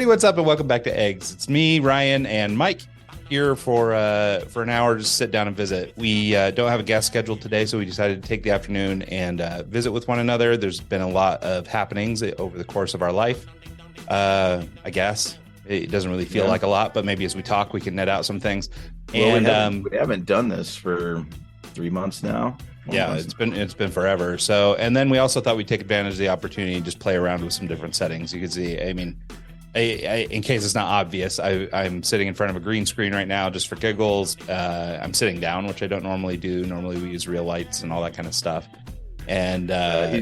everybody, what's up and welcome back to Eggs. It's me, Ryan, and Mike here for an hour to sit down and visit. We don't have a guest scheduled today, so we decided to take the afternoon and visit with one another. There's been a lot of happenings over the course of our life. I guess it doesn't really feel like a lot, but maybe as we talk, we can net out some things. Well, and we haven't done this for 3 months now. Yeah, it's been forever. So, and then we also thought we'd take advantage of the opportunity and just play around with some different settings. You can see, I mean, in case it's not obvious, I'm sitting in front of a green screen right now just for giggles. I'm sitting down, which I don't normally do. Normally we use real lights and all that kind of stuff. And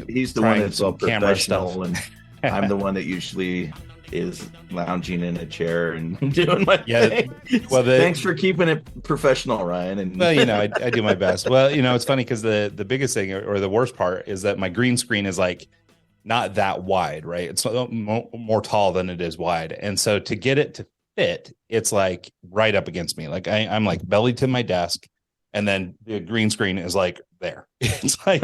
he's the one that's all professional, and I'm the one that usually is lounging in a chair and doing my thing. Well, thanks for keeping it professional, Ryan. And well, I do my best. Well, it's funny because the biggest thing or the worst part is that my green screen is like not that wide, right? It's more tall than it is wide, and so to get it to fit, it's like right up against me. Like I'm like belly to my desk, and then the green screen is like there. It's like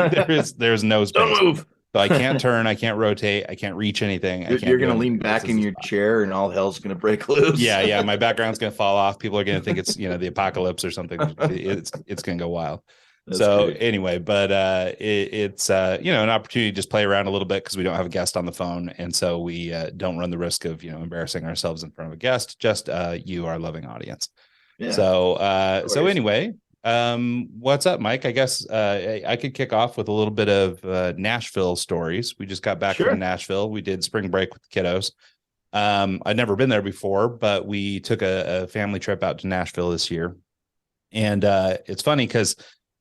there's no space. Don't move. So I can't turn, I can't rotate, I can't reach anything. You're going to lean back in your chair and all hell's going to break loose. Yeah. My background's going to fall off. People are going to think it's, the apocalypse or something. It's going to go wild. That's great. Anyway, but it's an opportunity to just play around a little bit because we don't have a guest on the phone. And so we don't run the risk of, embarrassing ourselves in front of a guest, just you, our loving audience. Yeah. So anyway, what's up, Mike? I guess I could kick off with a little bit of Nashville stories. We just got back from Nashville. We did spring break with the kiddos. I'd never been there before, but we took a family trip out to Nashville this year. And it's funny because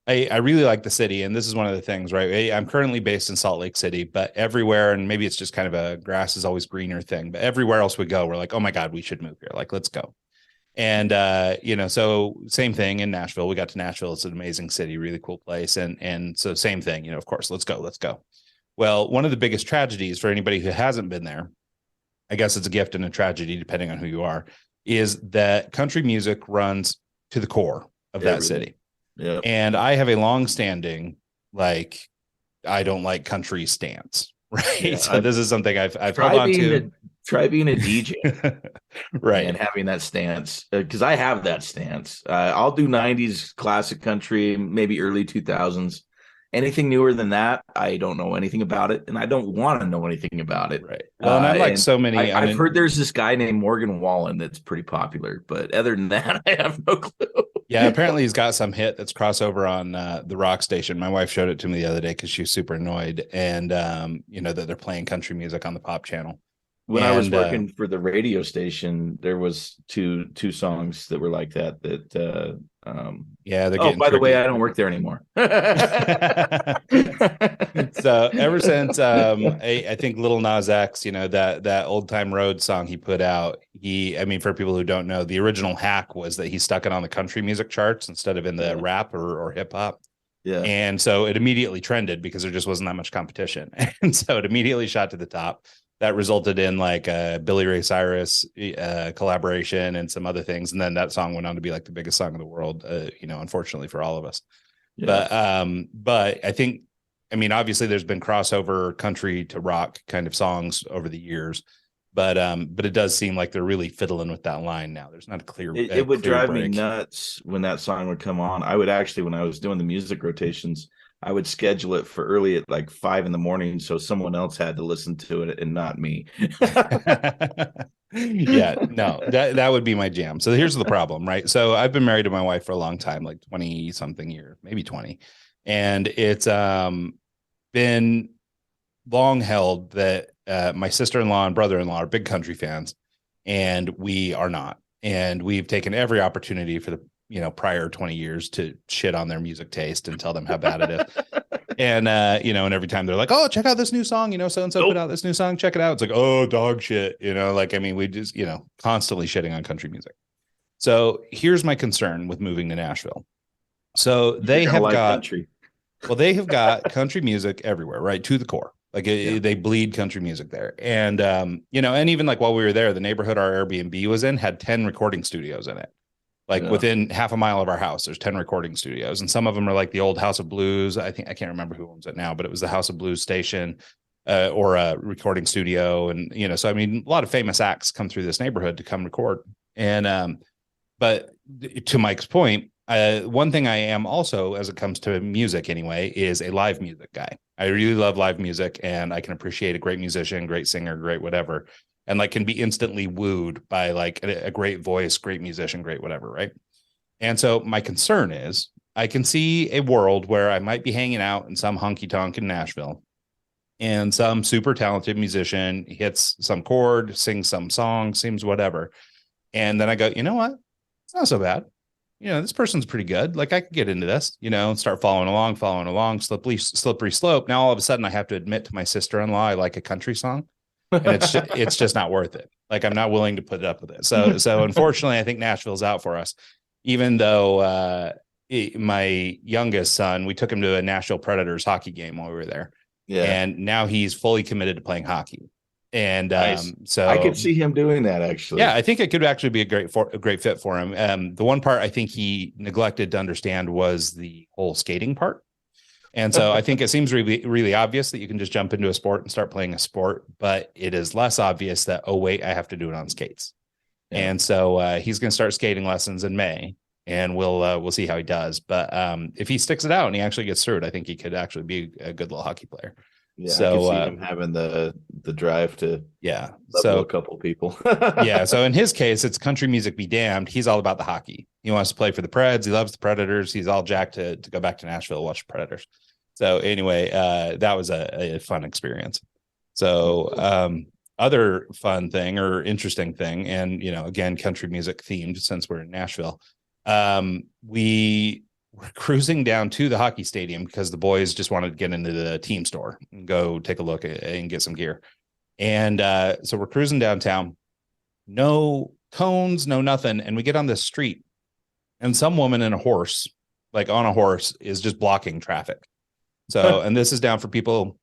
I really like the city. And this is one of the things, right? I'm currently based in Salt Lake City, but everywhere, and maybe it's just kind of a grass is always greener thing, but everywhere else we go, we're like, oh my God, we should move here. Like, let's go. And, so same thing in Nashville. We got to Nashville. It's an amazing city, really cool place. And so same thing, of course, let's go. Well, one of the biggest tragedies for anybody who hasn't been there, I guess it's a gift and a tragedy, depending on who you are, is that country music runs to the core of that city. Yeah. And I have a long-standing, I don't like country stance, right? Yeah, so this is something I've held on to. Try being a DJ, right? And having that stance, because I have that stance. I'll do 90s classic country, maybe early 2000s. Anything newer than that, I don't know anything about it, and I don't want to know anything about it. Right. Well, and I like so many. I've heard there's this guy named Morgan Wallen that's pretty popular, but other than that, I have no clue. Yeah, apparently he's got some hit that's crossover on the rock station. My wife showed it to me the other day because she was super annoyed, and that they're playing country music on the pop channel. When I was working for the radio station, there was two songs that were like that. They're getting by the way, I don't work there anymore. So ever since I think Lil Nas X, that Old Time Road song he put out, for people who don't know, the original hack was that he stuck it on the country music charts instead of in the rap or hip hop. Yeah. And so it immediately trended because there just wasn't that much competition. And so it immediately shot to the top. That resulted in like a Billy Ray Cyrus collaboration and some other things. And then that song went on to be like the biggest song in the world, unfortunately for all of us. Yeah. But I think, obviously there's been crossover country to rock kind of songs over the years, but it does seem like they're really fiddling with that line now. There's not a clear. It would drive me nuts when that song would come on. I would actually, when I was doing the music rotations, I would schedule it for early at like 5 a.m. so someone else had to listen to it and not me. Yeah, no, that would be my jam. So here's the problem, right? So I've been married to my wife for a long time, like 20 something years, maybe 20. And it's been long held that my sister-in-law and brother-in-law are big country fans, and we are not. And we've taken every opportunity for the prior 20 years to shit on their music taste and tell them how bad it is. And, and every time they're like, oh, check out this new song, so-and-so put out this new song, check it out. It's like, oh, dog shit. We just, constantly shitting on country music. So here's my concern with moving to Nashville. So they have got country music everywhere, right? To the core. They bleed country music there. And, and even like while we were there, the neighborhood our Airbnb was in had 10 recording studios in it. Within half a mile of our house, there's 10 recording studios, and some of them are like the old House of Blues. I can't remember who owns it now, but it was the House of Blues station. or a recording studio. And, so, I mean, a lot of famous acts come through this neighborhood to come record. And, but to Mike's point, one thing I am also, as it comes to music anyway, is a live music guy. I really love live music, and I can appreciate a great musician, great singer, great whatever, and like can be instantly wooed by like a great voice, great musician, great whatever, right? And so my concern is I can see a world where I might be hanging out in some honky tonk in Nashville, and some super talented musician hits some chord, sings some song, sings whatever. And then I go, you know what? It's not so bad. This person's pretty good. Like I could get into this, and start following along, slippery slope. Now all of a sudden I have to admit to my sister-in-law I like a country song, and it's just not worth it. Like I'm not willing to put up with it. So unfortunately, I think Nashville's out for us. Even though my youngest son, we took him to a Nashville Predators hockey game while we were there, and now he's fully committed to playing hockey. And nice. So I could see him doing that, actually. Yeah, I think it could actually be a great fit for him. The one part I think he neglected to understand was the whole skating part. And so I think it seems really, really obvious that you can just jump into a sport and start playing a sport, but it is less obvious that, oh, wait, I have to do it on skates. Yeah. And so he's going to start skating lessons in May, and we'll see how he does. But if he sticks it out and he actually gets through it, I think he could actually be a good little hockey player. Yeah, so I can see him having the drive to level a couple people. Yeah, so in his case, it's country music be damned. He's all about the hockey. He wants to play for the Preds. He loves the Predators. He's all jacked to go back to Nashville and watch the Predators. So anyway, that was a fun experience. So other fun thing or interesting thing, and again, country music themed since we're in Nashville. We're cruising down to the hockey stadium because the boys just wanted to get into the team store and go take a look and get some gear. And so we're cruising downtown, no cones, no nothing. And we get on this street, and some woman in a horse, like on a horse, is just blocking traffic. So, and this is down for people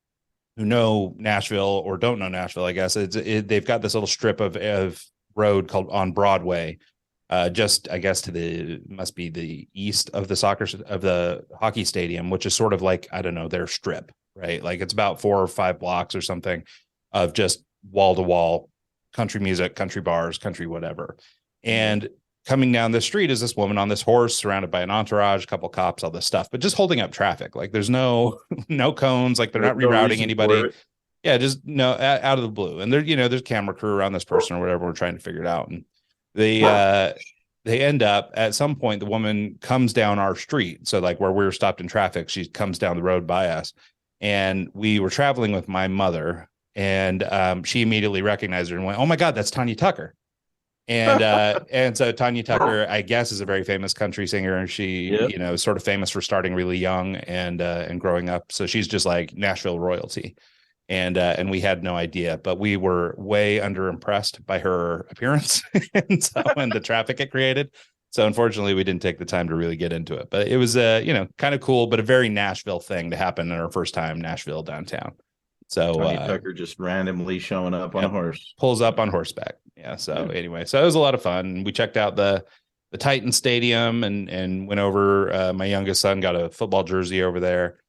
who know Nashville or don't know Nashville, I guess. They've got this little strip of road called on Broadway. Just, I guess, must be the east of the hockey stadium, which is sort of like, I don't know, their strip, right? Like it's about 4 or 5 blocks or something of just wall to wall country music, country bars, country whatever. And coming down the street is this woman on this horse surrounded by an entourage, a couple cops, all this stuff, but just holding up traffic. Like there's no cones, like they're not rerouting anybody. Yeah, just no, out of the blue. And there's camera crew around this person or whatever. We're trying to figure it out. And they end up at some point, the woman comes down our street. So like where we were stopped in traffic, she comes down the road by us, and we were traveling with my mother, and she immediately recognized her and went, "Oh my God, that's Tanya Tucker." And so Tanya Tucker, I guess, is a very famous country singer, and she, is sort of famous for starting really young and growing up. So she's just like Nashville royalty. And we had no idea, but we were way underimpressed by her appearance and the traffic it created. So unfortunately, we didn't take the time to really get into it. But it was kind of cool, but a very Nashville thing to happen in our first time Nashville downtown. So Tony Tucker just randomly showing up on a horse, pulls up on horseback. Yeah. So anyway, so it was a lot of fun. We checked out the Titan Stadium and went over. My youngest son got a football jersey over there.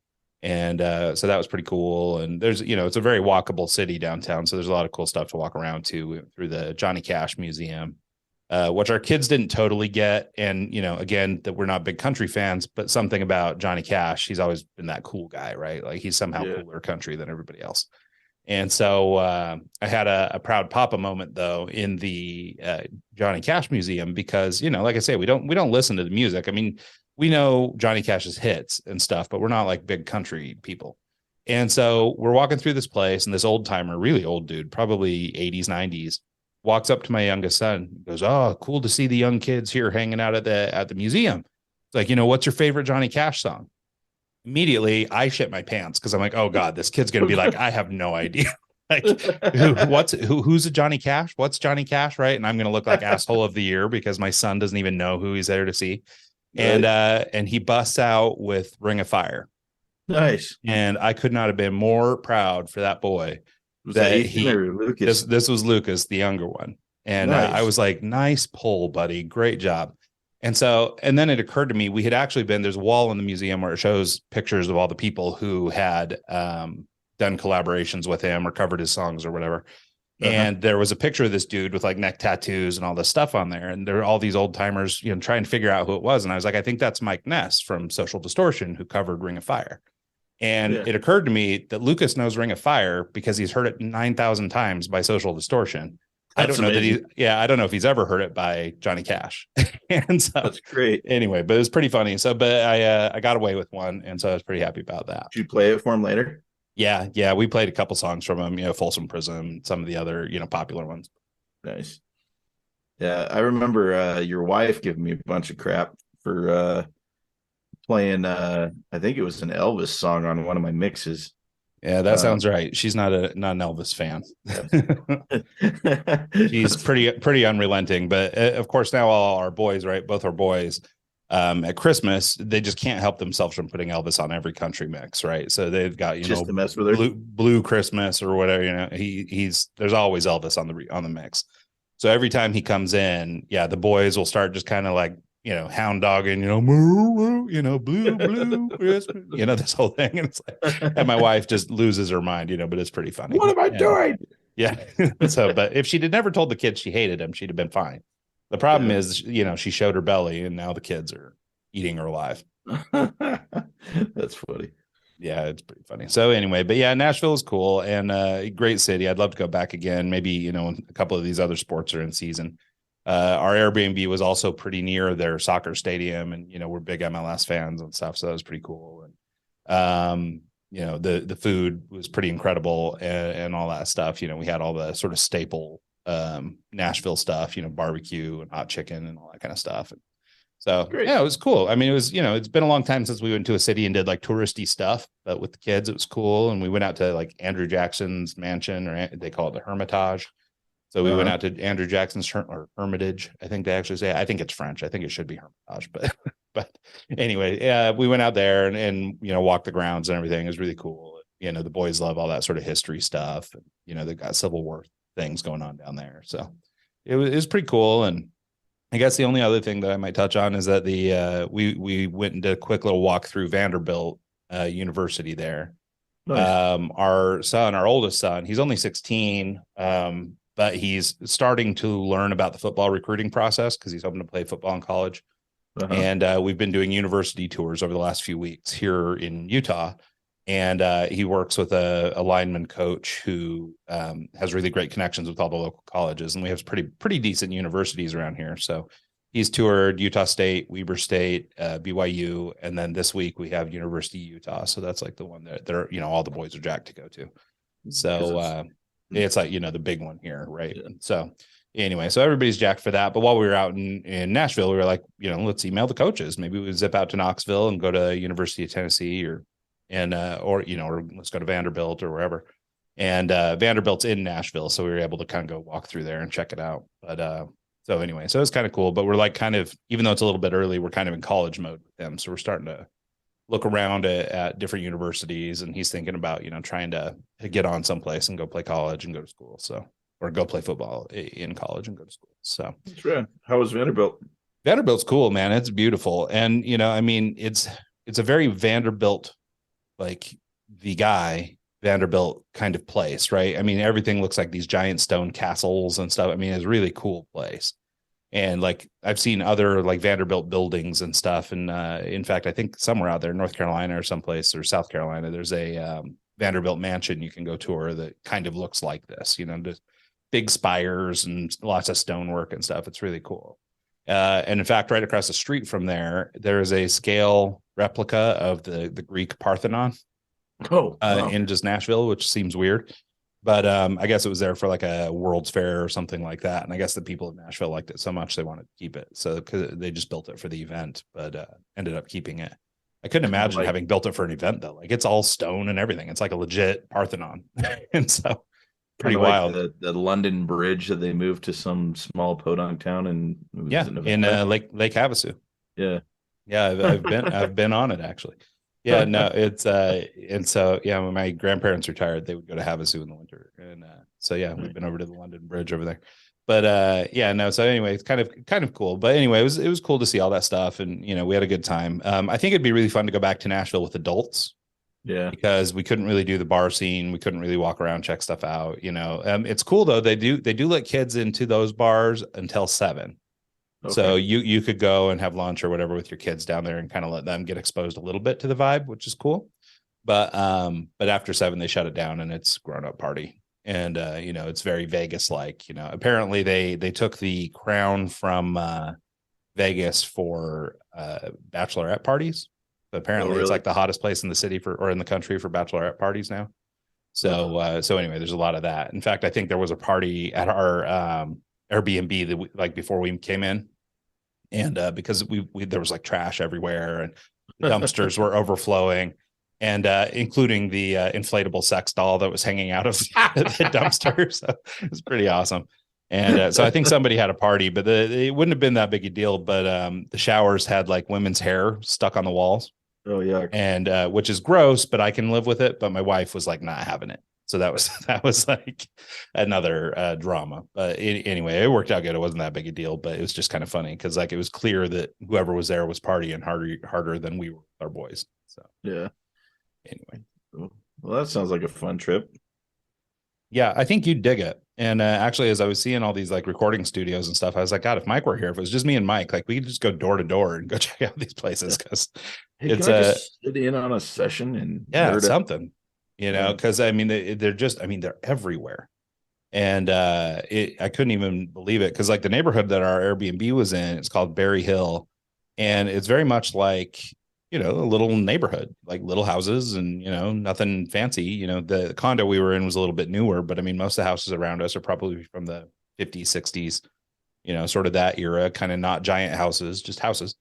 And so that was pretty cool. And there's, it's a very walkable city downtown. So there's a lot of cool stuff to walk around to through the Johnny Cash Museum, which our kids didn't totally get. And, again, that we're not big country fans, but something about Johnny Cash, he's always been that cool guy, right? Like he's somehow cooler country than everybody else. And so I had a proud papa moment, though, in the Johnny Cash Museum, because, like I say, we don't listen to the music. I mean, we know Johnny Cash's hits and stuff, but we're not like big country people. And so we're walking through this place, and this old timer, really old dude, probably 80s, 90s, walks up to my youngest son, goes, "Oh, cool to see the young kids here hanging out at the museum. It's like, what's your favorite Johnny Cash song?" Immediately I shit my pants, because I'm like, oh God, this kid's gonna be like, I have no idea. Like who's a Johnny Cash? What's Johnny Cash, right? And I'm gonna look like asshole of the year because my son doesn't even know who he's there to see. And he busts out with Ring of Fire. Nice. And I could not have been more proud for that boy. Was that Ethan or Lucas? This was Lucas, the younger one. And nice. I was like, nice pull, buddy. Great job. And then it occurred to me, we had actually there's a wall in the museum where it shows pictures of all the people who had done done collaborations with him or covered his songs or whatever. Uh-huh. And there was a picture of this dude with like neck tattoos and all this stuff on there. And there were all these old timers, trying to figure out who it was. And I was like, I think that's Mike Ness from Social Distortion, who covered Ring of Fire. And it occurred to me that Lucas knows Ring of Fire because he's heard it 9,000 times by Social Distortion. I don't know I don't know if he's ever heard it by Johnny Cash. And so that's great. Anyway, but it was pretty funny. So, but I got away with one. And so I was pretty happy about that. Did you play it for him later? Yeah. We played a couple songs from him, Folsom Prison, some of the other, popular ones. Nice. Yeah. I remember your wife giving me a bunch of crap for playing, I think it was an Elvis song on one of my mixes. Yeah, that sounds right. She's not an Elvis fan. She's pretty unrelenting, but of course now all our boys, right? Both our boys, at Christmas, they just can't help themselves from putting Elvis on every country mix, right? So they've got just to mess with her. Blue Christmas or whatever. There's always Elvis on the mix. So every time he comes in, the boys will start just kind of like hound dogging, moo, blue, Christmas, this whole thing, and it's like, and my wife just loses her mind, but it's pretty funny. What am I doing? Yeah. So, but if she'd never told the kids she hated him, she'd have been fine. The problem is, she showed her belly, and now the kids are eating her alive. That's funny. Yeah, it's pretty funny. So anyway, but yeah, Nashville is cool and great city. I'd love to go back again. Maybe when a couple of these other sports are in season. Our Airbnb was also pretty near their soccer stadium, and we're big MLS fans and stuff, so that was pretty cool. And the food was pretty incredible and all that stuff. We had all the sort of staple Nashville stuff, barbecue and hot chicken and all that kind of stuff. And so great. Yeah, it was cool. I mean, it was it's been a long time since we went to a city and did like touristy stuff, but with the kids, it was cool. And we went out to like Andrew Jackson's mansion, or they call it the Hermitage. So we went out to Andrew Jackson's Hermitage. I think they actually say. I think it's French. I think it should be Hermitage, but anyway, we went out there and walked the grounds and everything. It was really cool. The boys love all that sort of history stuff. And, they've got Civil War things going on down there. So it was pretty cool. And I guess the only other thing that I might touch on is that we went and did a quick little walk through Vanderbilt University there. Nice. Our oldest son, he's only 16. But he's starting to learn about the football recruiting process because he's hoping to play football in college. Uh-huh. And we've been doing university tours over the last few weeks here in Utah. And he works with a lineman coach who has really great connections with all the local colleges. And we have pretty decent universities around here. So he's toured Utah State, Weber State, BYU. And then this week we have University of Utah. So that's like the one that they're, all the boys are jacked to go to. So it's like, the big one here. Right. Yeah. So anyway, so everybody's jacked for that. But while we were out in Nashville, we were like, let's email the coaches. Maybe we would zip out to Knoxville and go to University of Tennessee or let's go to Vanderbilt or wherever. And Vanderbilt's in Nashville. So we were able to kind of go walk through there and check it out. But so anyway, so it's kind of cool. But we're like kind of, even though it's a little bit early, we're kind of in college mode with them. So we're starting to look around at different universities, and he's thinking about, trying to get on someplace and go play college and go to school. So, or go play football in college and go to school. So that's right. How was Vanderbilt? Vanderbilt's cool, man. It's beautiful. And, it's a very Vanderbilt, like the guy Vanderbilt kind of place, right? I mean, everything looks like these giant stone castles and stuff. I mean, it's a really cool place. And like I've seen other like Vanderbilt buildings and stuff. And in fact, I think somewhere out there, North Carolina or someplace, or South Carolina, there's a Vanderbilt mansion you can go tour that kind of looks like this, just big spires and lots of stonework and stuff. It's really cool. And in fact, right across the street from there is a scale replica of the Greek Parthenon. Oh, wow. In just Nashville, which seems weird. But I guess it was there for like a World's Fair or something like that. And I guess the people in Nashville liked it so much they wanted to keep it. So because they just built it for the event, but ended up keeping it. I couldn't imagine having built it for an event though. Like it's all stone and everything. It's like a legit Parthenon. And so pretty wild. Like the London Bridge that they moved to some small podunk town in Lake Havasu. Yeah. Yeah, I've been on it actually. Yeah, no, it's and so yeah, when my grandparents retired, they would go to Havasu in the winter, and so yeah, we've been over to the London Bridge over there. But yeah, no, so anyway, it's kind of cool. But anyway, it was cool to see all that stuff, and we had a good time. I think it'd be really fun to go back to Nashville with adults, Yeah. because we couldn't really do the bar scene. We couldn't really walk around, check stuff out. It's cool though. They do let kids into those bars until 7. Okay. So you could go and have lunch or whatever with your kids down there and kind of let them get exposed a little bit to the vibe, which is cool. But after 7, they shut it down and it's grown up party. And it's very Vegas like. Apparently they took the crown from Vegas for bachelorette parties. But apparently really? it's like the hottest place in the city or in the country for bachelorette parties now. So anyway, there's a lot of that. In fact, I think there was a party at our Airbnb that like before we came in, and because we there was like trash everywhere and the dumpsters were overflowing, and including the inflatable sex doll that was hanging out of the dumpster. So it was pretty awesome. And so I think somebody had a party, but it wouldn't have been that big a deal. But the showers had like women's hair stuck on the walls. Oh yeah. And which is gross, but I can live with it. But my wife was like not having it. So that was like another drama. But anyway, it worked out good. It wasn't that big a deal, but it was just kind of funny because like it was clear that whoever was there was partying harder than we were with our boys. So yeah. Anyway, well, that sounds like a fun trip. Yeah, I think you'd dig it. And actually, as I was seeing all these like recording studios and stuff, I was like, God, if Mike were here, if it was just me and Mike, like we could just go door to door and go check out these places because it's just sit in on a session and something, because I mean they're everywhere. And I couldn't even believe it because like the neighborhood that our Airbnb was in, it's called Berry Hill, and it's very much like a little neighborhood, like little houses and, nothing fancy. The condo we were in was a little bit newer, but I mean, most of the houses around us are probably from the 50s, 60s, sort of that era, kind of not giant houses, just houses.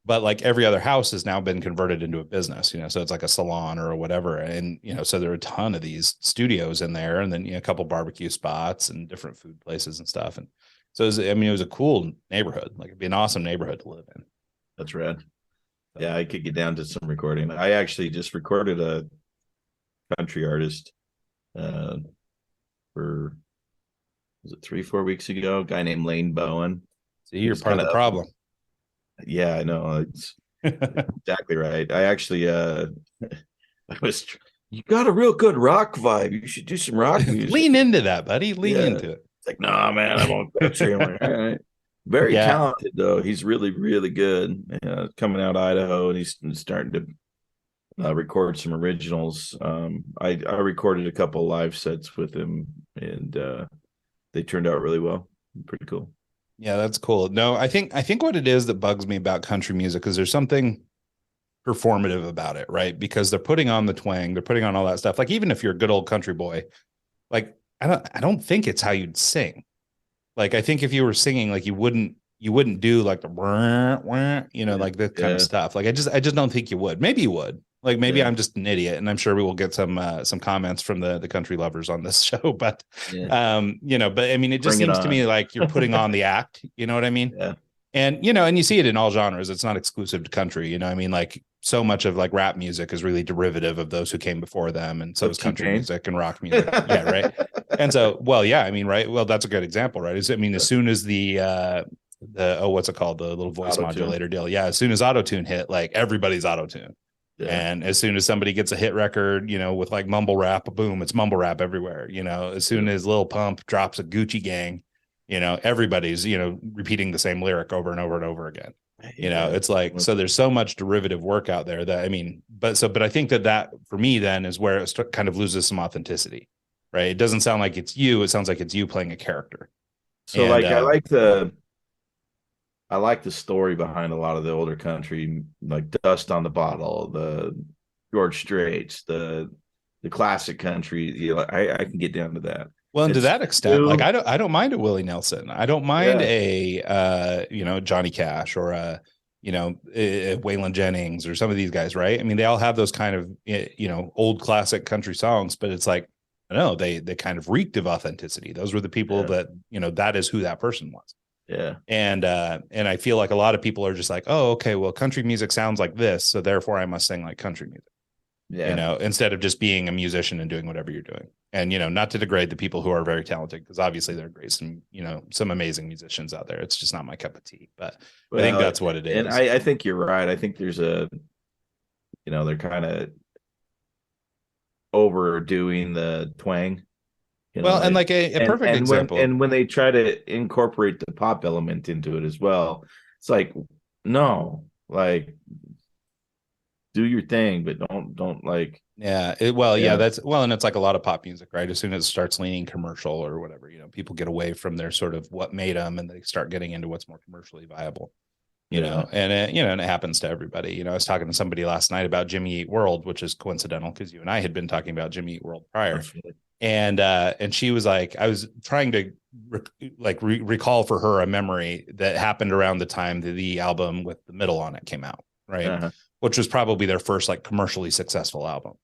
But like every other house has now been converted into a business, so it's like a salon or whatever. And, so there are a ton of these studios in there and then, a couple barbecue spots and different food places and stuff. And so it was a cool neighborhood. Like it'd be an awesome neighborhood to live in. That's rad. Yeah, I could get down to some recording. I actually just recorded a country artist for was it 3-4 weeks ago? A guy named Lane Bowen. So you're part of the problem. Yeah, I know. It's exactly right. I actually you got a real good rock vibe. You should do some rock music. Lean into that, buddy. Lean into it. It's like, nah, man, I'm on country. I'm like, all right. Very talented though. He's really, really good. Coming out of Idaho, and he's starting to record some originals. I recorded a couple live sets with him, and they turned out really well. Pretty cool. Yeah, that's cool. No, I think what it is that bugs me about country music is there's something performative about it, right? Because they're putting on the twang, they're putting on all that stuff. Like even if you're a good old country boy, like I don't think it's how you'd sing. Like I think if you were singing, like you wouldn't do like the like that kind of stuff. Like I just don't think you would. Maybe you would. Like maybe I'm just an idiot, and I'm sure we will get some comments from the country lovers on this show. But but I mean, it just seems to me like you're putting on the act. You know what I mean? Yeah. And and you see it in all genres. It's not exclusive to country. I mean, like so much of like rap music is really derivative of those who came before them, and so is country music and rock music. Yeah, right. And so, I mean, right. Well, that's a good example, right? I mean, as soon as the what's it called? The little voice modulator deal. Yeah. As soon as auto-tune hit, like everybody's auto-tune. Yeah. And as soon as somebody gets a hit record, with like mumble rap, boom, it's mumble rap everywhere. As soon as Lil Pump drops a Gucci Gang, everybody's, repeating the same lyric over and over and over again. It's like, so there's so much derivative work out there that, I mean, but I think that for me then is where it kind of loses some authenticity, right? It doesn't sound like it's you. It sounds like it's you playing a character. So I like the story behind a lot of the older country, like Dust on the Bottle, the George Straits, the classic country. I can get down to that. Well, and to that extent, like I don't mind a Willie Nelson. I don't mind a Johnny Cash or a Waylon Jennings or some of these guys, right? I mean, they all have those kind of old classic country songs, but it's like I don't know, they kind of reeked of authenticity. Those were the people that that is who that person was. Yeah. And I feel like a lot of people are just like, oh, okay, well, country music sounds like this, so therefore I must sing like country music. Yeah. Instead of just being a musician and doing whatever you're doing. And, not to degrade the people who are very talented, because obviously there are great, some amazing musicians out there. It's just not my cup of tea, but I think that's what it is. And I think you're right. I think there's they're kind of, overdoing the twang. Well, and like a perfect example. When they try to incorporate the pop element into it as well, it's like, no, like do your thing, but don't like. Yeah. Yeah, that's well, and it's like a lot of pop music, right? As soon as it starts leaning commercial or whatever, people get away from their sort of what made them, and they start getting into what's more commercially viable. And and it happens to everybody. I was talking to somebody last night about Jimmy Eat World, which is coincidental because you and I had been talking about Jimmy Eat World prior. And she was like, I was trying to recall for her a memory that happened around the time that the album with The Middle on it came out, right? Uh-huh. Which was probably their first like commercially successful album.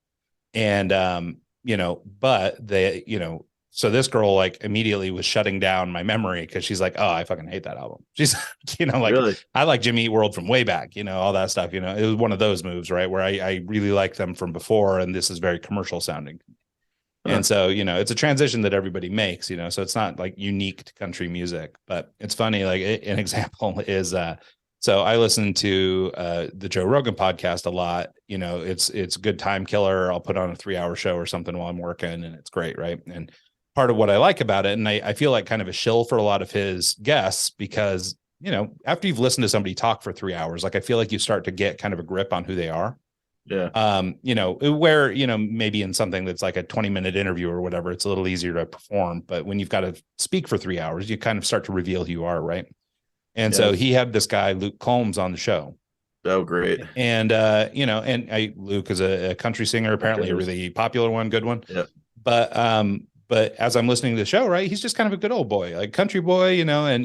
And but they, so this girl like immediately was shutting down my memory because she's like, oh, I fucking hate that album. She's, like, really? I like Jimmy Eat World from way back, all that stuff. It was one of those moves, right? Where I really liked them from before, and this is very commercial sounding. And so, it's a transition that everybody makes, so it's not like unique to country music. But it's funny, like an example is so I listen to the Joe Rogan podcast a lot. It's a good time killer. I'll put on a 3-hour show or something while I'm working, and it's great, right? And part of what I like about it, and I feel like kind of a shill for a lot of his guests, because after you've listened to somebody talk for 3 hours, like I feel like you start to get kind of a grip on who they are. Yeah. Where, maybe in something that's like a 20-minute interview or whatever, it's a little easier to perform. But when you've got to speak for 3 hours, you kind of start to reveal who you are, right? And so he had this guy, Luke Combs, on the show. Oh, great. And, Luke is a country singer, apparently a really popular one, good one. Yeah. But as I'm listening to the show, right, he's just kind of a good old boy, like country boy, and I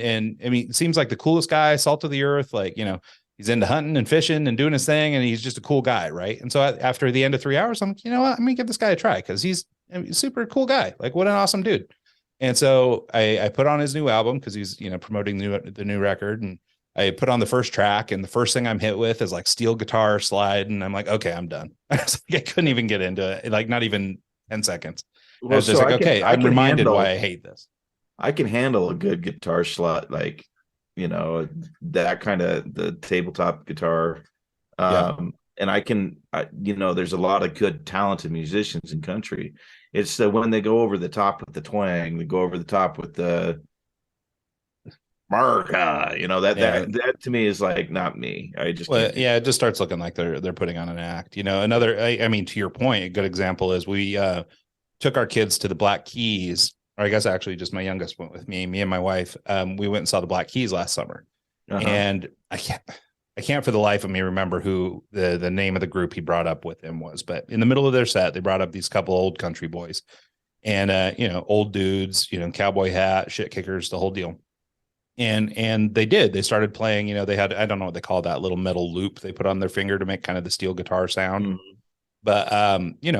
mean, it seems like the coolest guy, salt of the earth, like, he's into hunting and fishing and doing his thing, and he's just a cool guy, right? And so after the end of 3 hours, I'm like, what, I'm gonna give this guy a try because he's a super cool guy. Like, what an awesome dude. And so I put on his new album because he's promoting the new record, and I put on the first track, and the first thing I'm hit with is like steel guitar slide, and I'm like, okay, I'm done. I couldn't even get into it, like not even 10 seconds. Well, I was just like, okay, I'm reminded why I hate this. I can handle a good guitar slide, like that kind of the tabletop guitar. And there's a lot of good talented musicians in country. It's that when they go over the top with the twang, they go over the top with the America, that to me is like not me. I just it just starts looking like they're putting on an act. Another, I mean, to your point, a good example is we took our kids to the Black Keys. Or I guess actually just my youngest went with me and my wife. We went and saw the Black Keys last summer. Uh-huh. And I can't for the life of me remember who the name of the group he brought up with him was, but in the middle of their set, they brought up these couple old country boys and, old dudes, cowboy hat, shit kickers, the whole deal. And they started playing, they had, I don't know what they call that little metal loop they put on their finger to make kind of the steel guitar sound. Mm-hmm. But,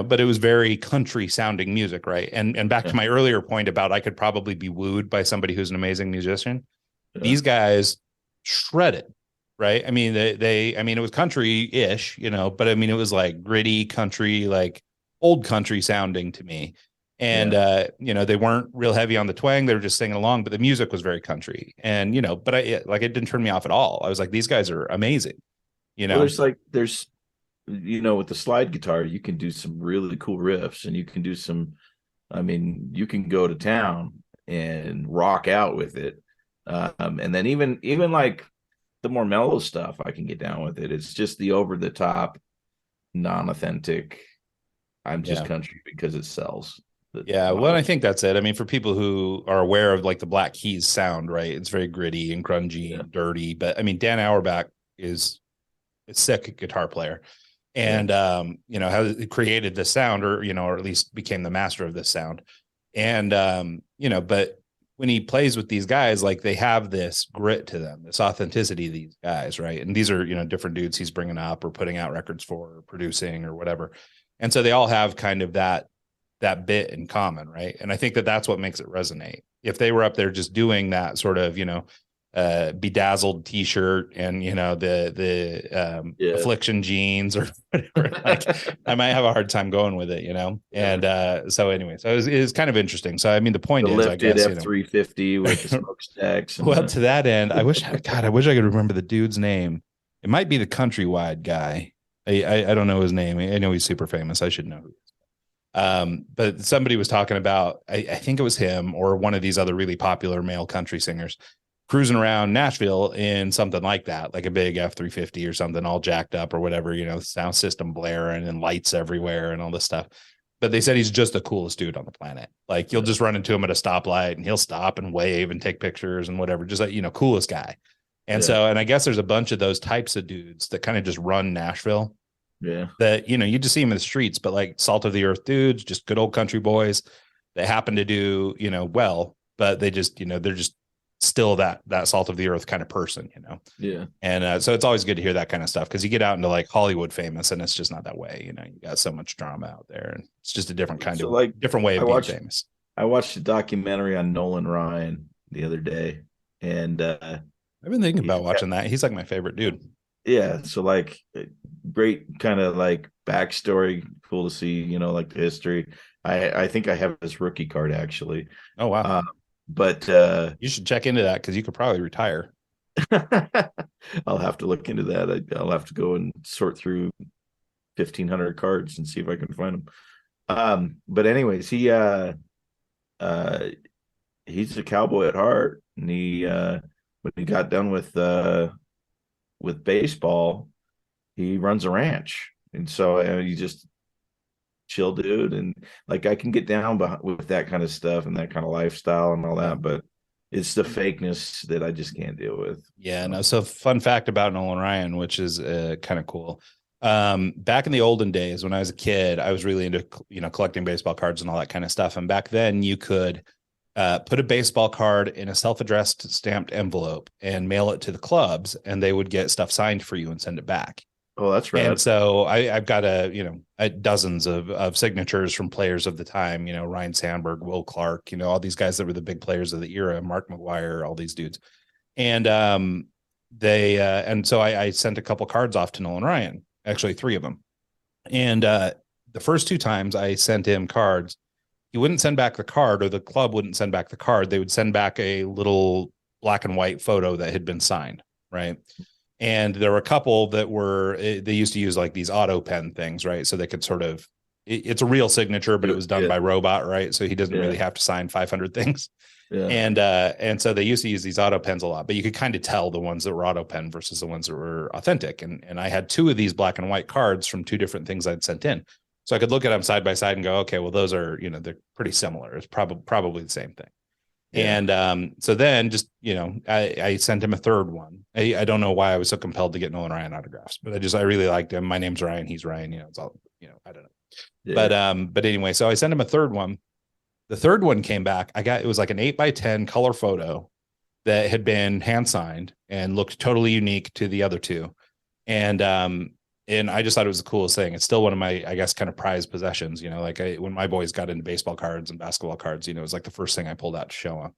but it was very country sounding music. Right. And back to my earlier point about I could probably be wooed by somebody who's an amazing musician. Yeah. These guys shredded. Right. I mean, it was country ish, but I mean, it was like gritty country, like old country sounding to me. And, they weren't real heavy on the twang. They were just singing along, but the music was very country and, but it didn't turn me off at all. I was like, these guys are amazing. Well, there's with the slide guitar, you can do some really cool riffs and you can do you can go to town and rock out with it. And then even like the more mellow stuff, I can get down with it. It's just the over the top, non-authentic. I'm just country because it sells. Well, I think that's it. I mean, for people who are aware of like the Black Keys sound, right? It's very gritty and grungy and dirty. But I mean, Dan Auerbach is a sick guitar player. And has created the sound or at least became the master of this sound. And but when he plays with these guys, like they have this grit to them, this authenticity of these guys, right? And these are different dudes he's bringing up or putting out records for or producing or whatever. And so they all have kind of that bit in common, right? And I think that's what makes it resonate. If they were up there just doing that sort of bedazzled t-shirt and the Affliction jeans or whatever, like I might have a hard time going with it, and so anyway, so it was kind of interesting. So I mean the point is, I guess F-350 with the smokestacks. Well, to that end, I wish I could remember the dude's name. It might be the Countrywide guy. I don't know his name. I know he's super famous. I should know. But somebody was talking about, I think it was him or one of these other really popular male country singers cruising around Nashville in something like that, like a big F-350 or something, all jacked up or whatever, sound system blaring and lights everywhere and all this stuff. But they said he's just the coolest dude on the planet. Like you'll just run into him at a stoplight and he'll stop and wave and take pictures and whatever, just like, coolest guy. And so, and I guess there's a bunch of those types of dudes that kind of just run Nashville. Yeah. That, you just see them in the streets, but like salt of the earth dudes, just good old country boys that happen to do, well, but they just, they're just still that salt of the earth kind of person, Yeah. And so it's always good to hear that kind of stuff because you get out into like Hollywood famous and it's just not that way. You got so much drama out there and it's just a different kind of like different way of being famous. I watched a documentary on Nolan Ryan the other day, and I've been thinking about watching that. He's like my favorite dude. Yeah, so like great kind of like backstory, cool to see, like the history. I think I have his rookie card actually. Oh wow. But you should check into that because you could probably retire. I'll have to look into that. I'll have to go and sort through 1,500 cards and see if I can find them. But anyways, he's a cowboy at heart, and he when he got done with baseball, he runs a ranch, and so he just chill dude, and like I can get down with that kind of stuff and that kind of lifestyle and all that, but it's the fakeness that I just can't deal with. Yeah, no. So fun fact about Nolan Ryan, which is kind of cool. Back in the olden days when I was a kid, I was really into collecting baseball cards and all that kind of stuff. And back then you could put a baseball card in a self-addressed stamped envelope and mail it to the clubs, and they would get stuff signed for you and send it back. Oh, that's right. And so I've got dozens of signatures from players of the time, Ryne Sandberg, Will Clark, all these guys that were the big players of the era, Mark McGwire, all these dudes. And so I sent a couple cards off to Nolan Ryan, actually 3 of them. And the first 2 times I sent him cards, he wouldn't send back the card, or the club wouldn't send back the card. They would send back a little black and white photo that had been signed. Right. And there were a couple that they used to use like these auto pen things, right? So they could sort of, it's a real signature, but it was done by robot, right? So he doesn't really have to sign 500 things. Yeah. And so they used to use these auto pens a lot, but you could kind of tell the ones that were auto pen versus the ones that were authentic. And I had 2 of these black and white cards from 2 different things I'd sent in. So I could look at them side by side and go, okay, well, those are, they're pretty similar. It's probably the same thing. Yeah. And so then just, I sent him a 3rd one. I don't know why I was so compelled to get Nolan Ryan autographs, but I really liked him. My name's Ryan. He's Ryan. It's all, I don't know. Yeah. But anyway, so I sent him a 3rd one. The 3rd one came back. It was like an 8x10 color photo that had been hand signed and looked totally unique to the other 2. And I just thought it was the coolest thing. It's still one of my, I guess, kind of prized possessions. When my boys got into baseball cards and basketball cards, it was like the first thing I pulled out to show them.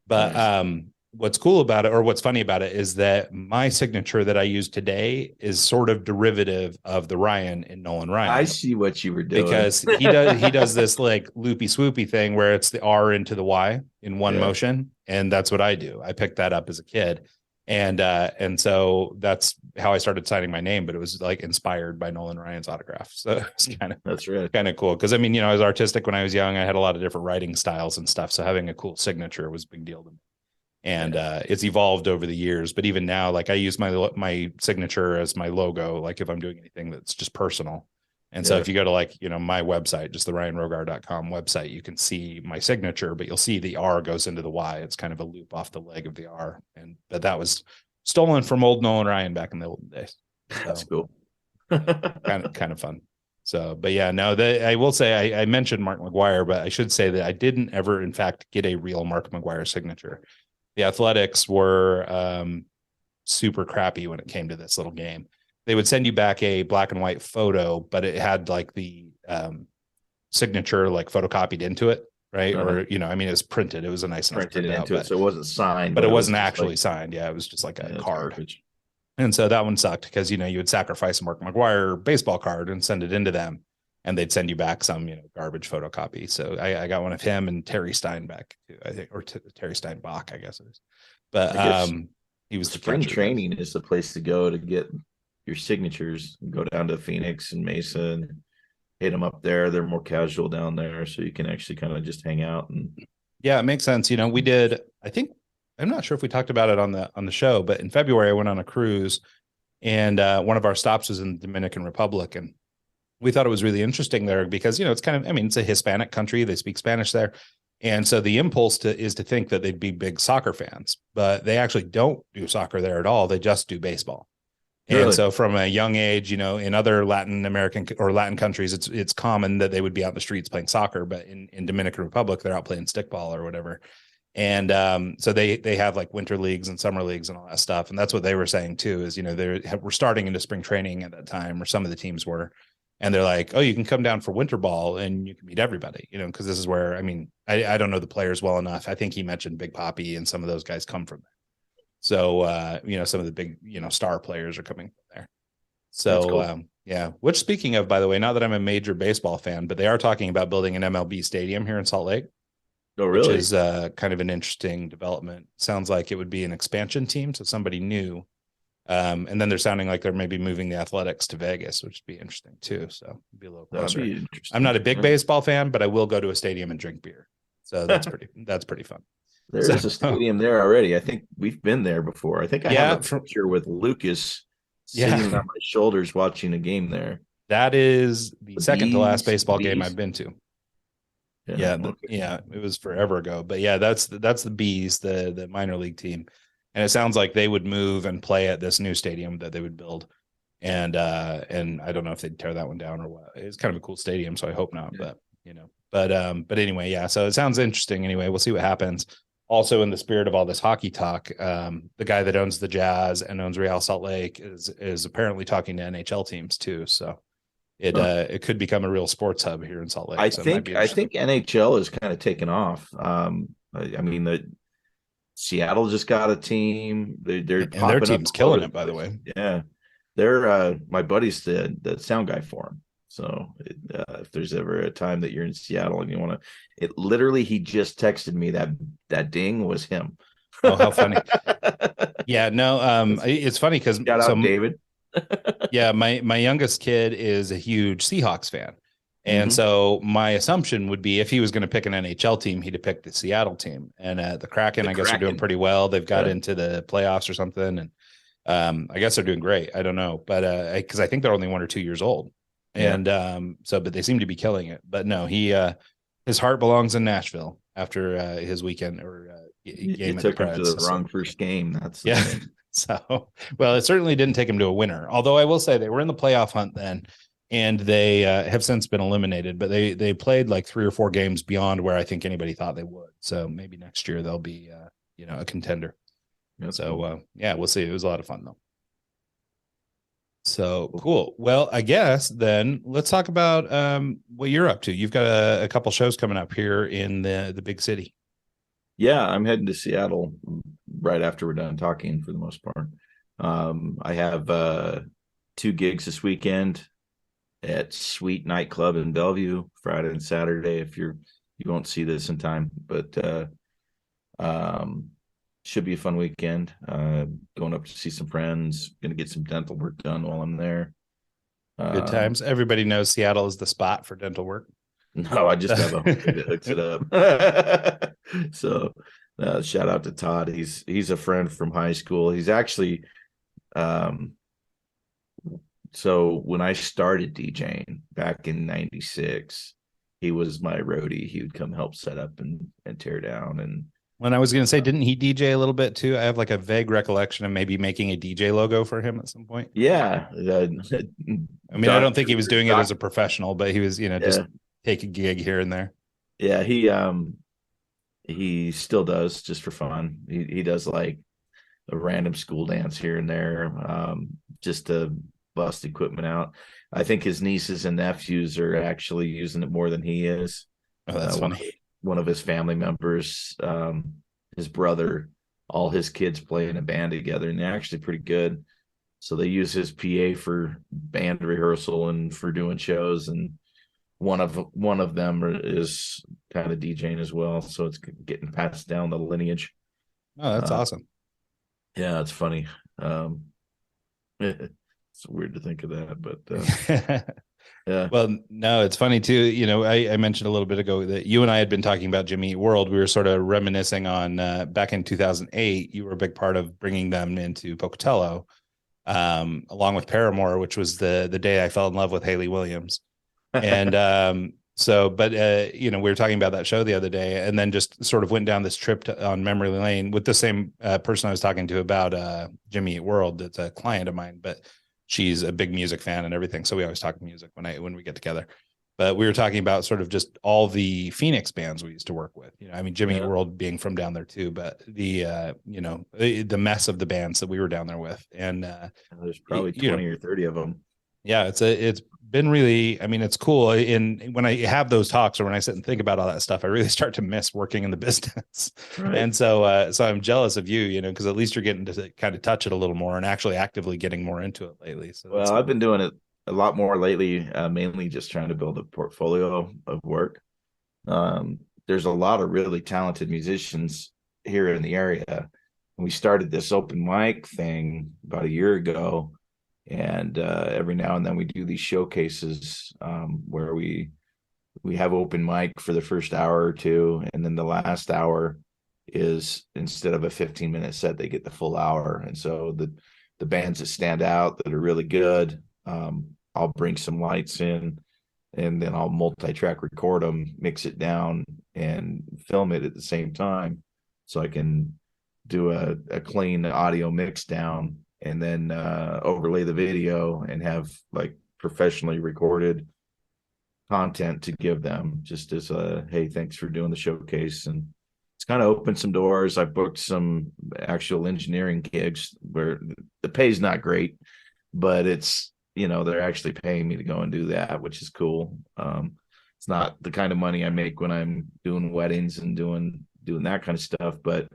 But nice. What's cool about it, or what's funny about it, is that my signature that I use today is sort of derivative of the Ryan in Nolan Ryan. I see what you were doing, because he does this like loopy swoopy thing where it's the R into the Y in one motion, and that's what I do. I picked that up as a kid. And so that's how I started signing my name, but it was like inspired by Nolan Ryan's autograph. So it's that's really kind of cool. Cause I mean, I was artistic when I was young. I had a lot of different writing styles and stuff. So having a cool signature was a big deal to me. And it's evolved over the years, but even now, like I use my signature as my logo, like if I'm doing anything that's just personal. And so if you go to my website, just the ryanrogar.com website, you can see my signature, but you'll see the R goes into the Y. It's kind of a loop off the leg of the R. But that was stolen from old Nolan Ryan back in the olden days. So, that's cool. kind of fun. So, but yeah, no, I will say I mentioned Mark McGwire, but I should say that I didn't ever, in fact, get a real Mark McGwire signature. The Athletics were super crappy when it came to this little game. They would send you back a black and white photo, but it had like the signature like photocopied into it, right? Uh-huh. Or it was printed. It was a nice enough printed into it, so it wasn't signed, but it wasn't actually signed. Yeah, it was just like a card. Garbage. And so that one sucked because you would sacrifice a Mark McGwire baseball card and send it into them, and they'd send you back some garbage photocopy. So I got one of him and Terry Steinbeck, I think, or Terry Steinbach, I guess it is. But he was the spring training is the place to go to get your signatures. Go down to Phoenix and Mesa and hit them up there. They're more casual down there, so you can actually kind of just hang out. And Yeah, it makes sense. We did, I think, I'm not sure if we talked about it on the show, but in February I went on a cruise, and one of our stops was in the Dominican Republic, and we thought it was really interesting there because, it's kind of, I mean, it's a Hispanic country. They speak Spanish there. And so the impulse is to think that they'd be big soccer fans, but they actually don't do soccer there at all. They just do baseball. And really, so from a young age, in other Latin American or Latin countries, it's common that they would be out in the streets playing soccer, but in Dominican Republic, they're out playing stickball or whatever. And so they have like winter leagues and summer leagues and all that stuff. And that's what they were saying too, is, we're starting into spring training at that time, or some of the teams were. And they're like, oh, you can come down for winter ball and you can meet everybody, because this is where, I mean, I don't know the players well enough. I think he mentioned Big Poppy and some of those guys come from there. So, some of the big, star players are coming from there. So, cool. Yeah. Which, speaking of, by the way, not that I'm a major baseball fan, but they are talking about building an MLB stadium here in Salt Lake. Oh, really? Which is kind of an interesting development. Sounds like it would be an expansion team, so somebody new. And then they're sounding like they're maybe moving the Athletics to Vegas, which would be interesting too. So it'd be a little closer. I'm not a big baseball fan, but I will go to a stadium and drink beer. So that's pretty fun. There's a stadium there already. I think we've been there before. I think I have a picture with Lucas sitting on my shoulders watching a game there. That is the second to last baseball game I've been to. Yeah, it was forever ago. But yeah, that's the Bees, the minor league team. And it sounds like they would move and play at this new stadium that they would build. And I don't know if they'd tear that one down or what. It's kind of a cool stadium, so I hope not. Yeah. But anyway, yeah. So it sounds interesting. Anyway, we'll see what happens. Also, in the spirit of all this hockey talk, the guy that owns the Jazz and owns Real Salt Lake is apparently talking to NHL teams too. So it could become a real sports hub here in Salt Lake. I think NHL is kind of taken off. I mean, the Seattle just got a team. Their team's killing it, by the way. Yeah, they're my buddy's the sound guy for him. So if there's ever a time that you're in Seattle and you want to, it literally, he just texted me that ding was him. Oh, how funny! Yeah, no, it's funny because shout out David. Yeah, my youngest kid is a huge Seahawks fan. And so my assumption would be if he was going to pick an NHL team, he'd have picked the Seattle team. And the Kraken, I guess, are doing pretty well. They've got into the playoffs or something. And I guess they're doing great. I don't know. But because I think they're only 1 or 2 years old. And but they seem to be killing it. But no, his heart belongs in Nashville after his weekend or game. You took him to the wrong first game. That's thing. So, well, it certainly didn't take him to a winner. Although I will say they were in the playoff hunt then. And they have since been eliminated, but they played like 3 or 4 games beyond where I think anybody thought they would. So maybe next year they'll be, a contender. That's cool. We'll see. It was a lot of fun though. So cool. Well, I guess then let's talk about what you're up to. You've got a couple shows coming up here in the big city. Yeah, I'm heading to Seattle right after we're done talking for the most part. I have 2 gigs this weekend at Sweet Nightclub in Bellevue, Friday and Saturday. If you won't see this in time, but should be a fun weekend. Going up to see some friends, gonna get some dental work done while I'm there. Good times. Everybody knows Seattle is the spot for dental work. No, I just have a homie that hooks it up. So shout out to Todd. He's a friend from high school. He's actually so when I started DJing back in '96, he was my roadie. He would come help set up and tear down. And when I was going to say, didn't he DJ a little bit too? I have like a vague recollection of maybe making a DJ logo for him at some point. Yeah. I mean, I don't think he was doing it as a professional, but he was, just take a gig here and there. Yeah. He still does just for fun. He does like a random school dance here and there, just to bust equipment out. I think his nieces and nephews are actually using it more than he is. Oh, that's funny. One of his family members, his brother, all his kids play in a band together, and they're actually pretty good. So they use his PA for band rehearsal and for doing shows. And one of them is kind of DJing as well. So it's getting passed down the lineage. Oh, that's awesome. Yeah, it's funny. It's weird to think of that, but Yeah. Well, no, it's funny too. You know, I mentioned a little bit ago that you and I had been talking about Jimmy Eat World. We were sort of reminiscing on back in 2008. You were a big part of bringing them into Pocatello, along with Paramore, which was the day I fell in love with Haley Williams. And but you know, we were talking about that show the other day, and then just sort of went down this trip on memory lane with the same person I was talking to about Jimmy Eat World. It's a client of mine, but she's a big music fan and everything. So we always talk music when we get together. But we were talking about sort of just all the Phoenix bands we used to work with. You know, I mean, Jimmy Eat World being from down there too, but the you know, the mess of the bands that we were down there with, and there's probably 20 or 30 of them. Yeah, it's been really, I mean, it's cool. And when I have those talks or when I sit and think about all that stuff, I really start to miss working in the business. Right. And so I'm jealous of you, you know, because at least you're getting to kind of touch it a little more and actually actively getting more into it lately. So well, I've been doing it a lot more lately, mainly just trying to build a portfolio of work. There's a lot of really talented musicians here in the area. We started this open mic thing about a year ago. And every now and then we do these showcases where we have open mic for the first hour or two, and then the last hour is, instead of a 15-minute set, they get the full hour. And so the bands that stand out that are really good, I'll bring some lights in, and then I'll multi-track record them, mix it down, and film it at the same time, so I can do a clean audio mix down, and then overlay the video and have like professionally recorded content to give them, just as a, hey, thanks for doing the showcase. And it's kind of opened some doors. I booked some actual engineering gigs where the pay's not great, but it's, you know, they're actually paying me to go and do that, which is cool. It's not the kind of money I make when I'm doing weddings and doing that kind of stuff, but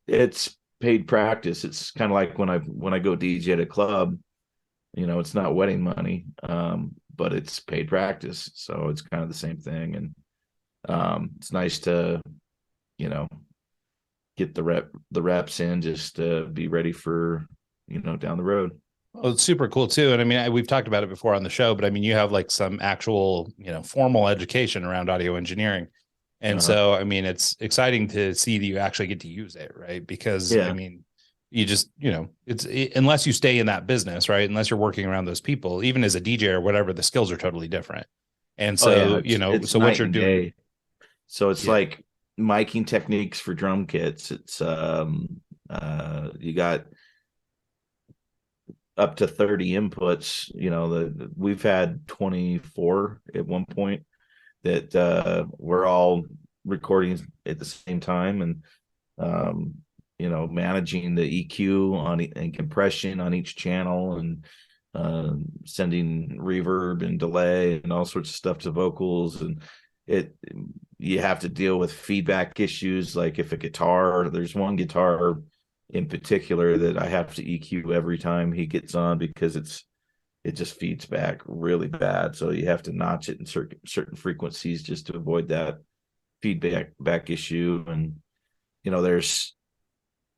it's paid practice. It's kind of like when I go DJ at a club, you know, it's not wedding money, but it's paid practice. So it's kind of the same thing. And it's nice to, you know, get the reps in, just to be ready for, you know, down the road. Well, it's super cool too. And I mean, we've talked about it before on the show, but I mean, you have like some actual, you know, formal education around audio engineering. And so, I mean, it's exciting to see that you actually get to use it, right? Because I mean, you just, you know, unless you stay in that business, right? Unless you're working around those people, even as a DJ or whatever, the skills are totally different. And so, you know, so what you're doing. So it's like miking techniques for drum kits. It's you got up to 30 inputs. You know, we've had 24 at one point that we're all recording at the same time, and you know, managing the EQ and compression on each channel, and sending reverb and delay and all sorts of stuff to vocals. And you have to deal with feedback issues, like if there's one guitar in particular that I have to EQ every time he gets on, because it just feeds back really bad. So you have to notch it in certain frequencies just to avoid that feedback issue. And, you know, there's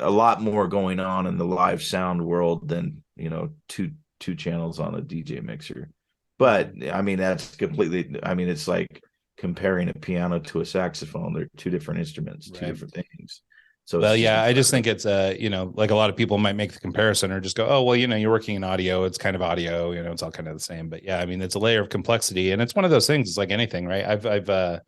a lot more going on in the live sound world than, you know, two channels on a DJ mixer. But I mean, that's completely, I mean, it's like comparing a piano to a saxophone. They're two different instruments, two different things. So, well, yeah, I just think it's you know, like a lot of people might make the comparison or just go, oh, well, you know, you're working in audio, it's kind of audio, you know, it's all kind of the same. But yeah, I mean, it's a layer of complexity, and it's one of those things. It's like anything, right? I've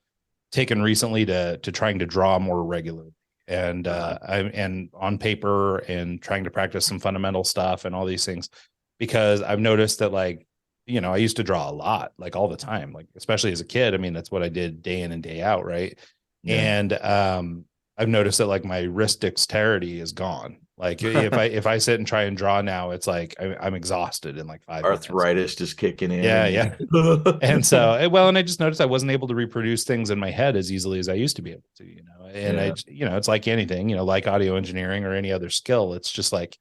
taken recently to trying to draw more regularly, and and on paper, and trying to practice some fundamental stuff and all these things, because I've noticed that, like, you know, I used to draw a lot, like all the time, like especially as a kid. I mean, that's what I did day in and day out, right? Yeah. And I've noticed that like my wrist dexterity is gone. Like if I sit and try and draw now, it's like I'm exhausted in like 5 minutes. Arthritis just kicking in. Yeah. And so, well, and I just noticed I wasn't able to reproduce things in my head as easily as I used to be able to, you know. And you know, it's like anything, you know, like audio engineering or any other skill. It's just like,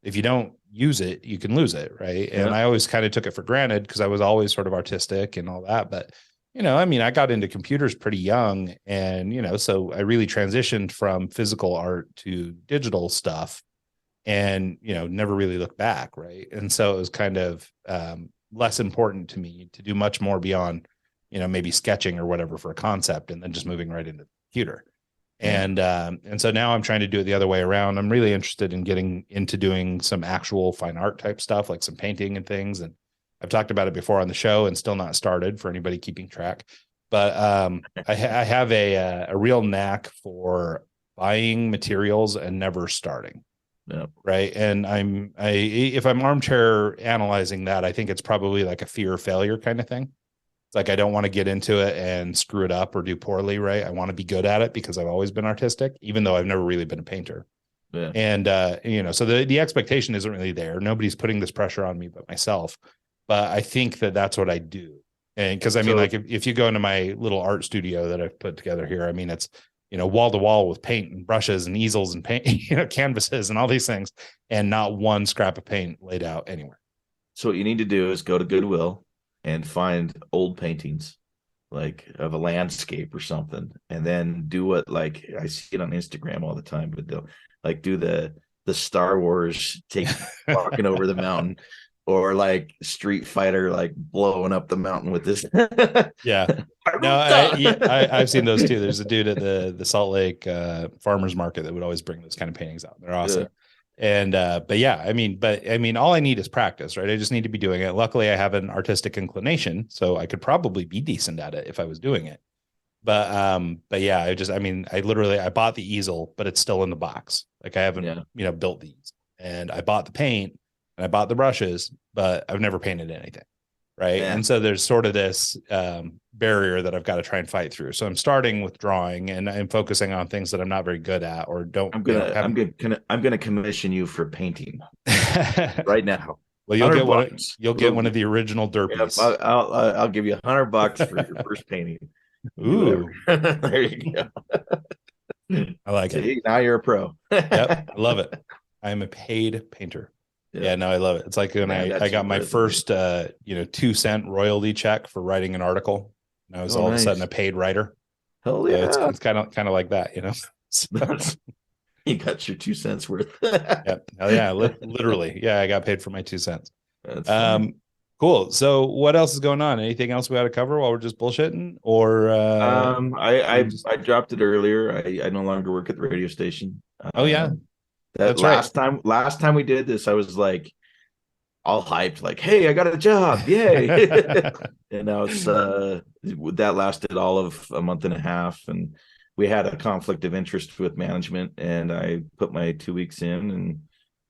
if you don't use it, you can lose it, right? And I always kind of took it for granted because I was always sort of artistic and all that. But you know, I mean, I got into computers pretty young, and, you know, so I really transitioned from physical art to digital stuff, and, you know, never really looked back. Right. And so it was kind of, less important to me to do much more beyond, maybe sketching or whatever for a concept and then just moving right into the computer. And so now I'm trying to do it the other way around. I'm really interested in getting into doing some actual fine art type stuff, like some painting and things. And I've talked about it before on the show and still not started for anybody keeping track. But I have a real knack for buying materials and never starting. Yeah. Right. And if I'm armchair analyzing that, I think it's probably like a fear of failure kind of thing. It's like, I don't want to get into it and screw it up or do poorly. Right. I want to be good at it because I've always been artistic, even though I've never really been a painter. Yeah. And, so the expectation isn't really there. Nobody's putting this pressure on me but myself. But I think that that's what I do. And because I mean, like if you go into my little art studio that I've put together here, I mean, it's, wall to wall with paint and brushes and easels and paint, canvases and all these things, and not one scrap of paint laid out anywhere. So what you need to do is go to Goodwill and find old paintings, like of a landscape or something, and then do what, like I see it on Instagram all the time, but they'll like do the Star Wars walking over the mountain, or like Street Fighter, like blowing up the mountain with this. Yeah. No, I've seen those too. There's a dude at the Salt Lake farmers market that would always bring those kind of paintings out. They're awesome. Yeah. And but all I need is practice, right? I just need to be doing it. Luckily, I have an artistic inclination, so I could probably be decent at it if I was doing it. But yeah, I bought the easel, but it's still in the box. Like I haven't, built these. And I bought the paint and I bought the brushes, but I've never painted anything. Right. Yeah. And so there's sort of this barrier that I've got to try and fight through. So I'm starting with drawing and I'm focusing on things that I'm not very good at or don't. I'm gonna commission you for painting right now. Well, you'll get one of the original derpies. Yeah, I'll give you $100 for your first painting. Ooh, there you go. I like it. Now you're a pro. Yep, I love it. I am a paid painter. Yeah, no, I love it. It's like when I got my first 2-cent royalty check for writing an article. And I was all of a sudden a paid writer. Hell yeah. It's kind of like that, So, you got your 2 cents worth. Yeah. Hell yeah. Literally. Yeah, I got paid for my 2 cents. Cool. So what else is going on? Anything else we got to cover while we're just bullshitting? Or I dropped it earlier. I no longer work at the radio station. Oh yeah. That's last time we did this, I was like all hyped, like, hey, I got a job. Yay. And now it's that lasted all of a month and a half, and we had a conflict of interest with management, and I put my 2 weeks in and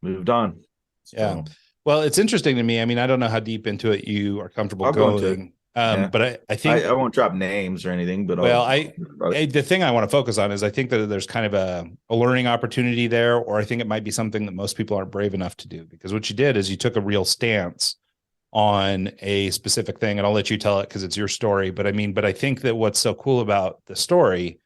moved on. So, yeah. Well, it's interesting to me. I mean, I don't know how deep into it you are comfortable going. But I think I won't drop names or anything, but the thing I want to focus on is I think that there's kind of a learning opportunity there, or I think it might be something that most people aren't brave enough to do, because what you did is you took a real stance on a specific thing, and I'll let you tell it because it's your story. But I think that what's so cool about the story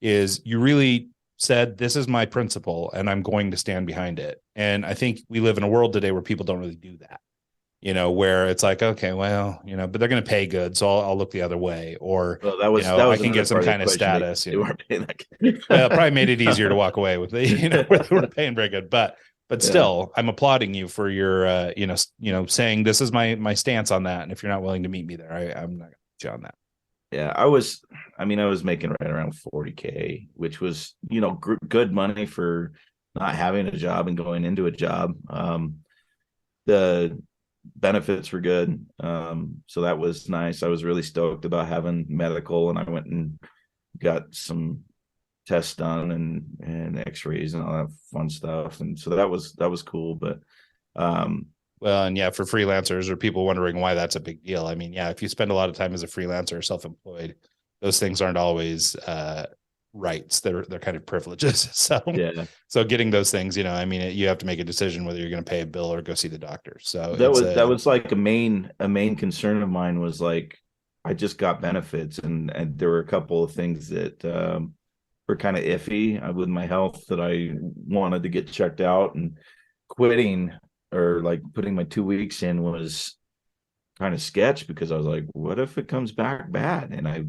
is you really said, this is my principle and I'm going to stand behind it. And I think we live in a world today where people don't really do that. Where it's like, okay, well, but they're going to pay good, so I'll look the other way, or I can get some kind of status. Probably made it easier to walk away with we're paying very good, but still, I'm applauding you for your, saying this is my stance on that, and if you're not willing to meet me there, I'm not going to put you on that. Yeah, I was making right around $40K, which was, good money for not having a job and going into a job. The benefits were good, so that was nice. I was really stoked about having medical, and I went and got some tests done and x-rays and all that fun stuff, and so that was cool. But well, and yeah, for freelancers or people wondering why that's a big deal, I mean, yeah, if you spend a lot of time as a freelancer or self-employed, those things aren't always rights. They're kind of privileges. So getting those things, you have to make a decision whether you're going to pay a bill or go see the doctor. So that was like a main concern of mine, was like, I just got benefits, and there were a couple of things that were kind of iffy with my health that I wanted to get checked out, and quitting or like putting my 2 weeks in was kind of sketch, because I was like, what if it comes back bad? And I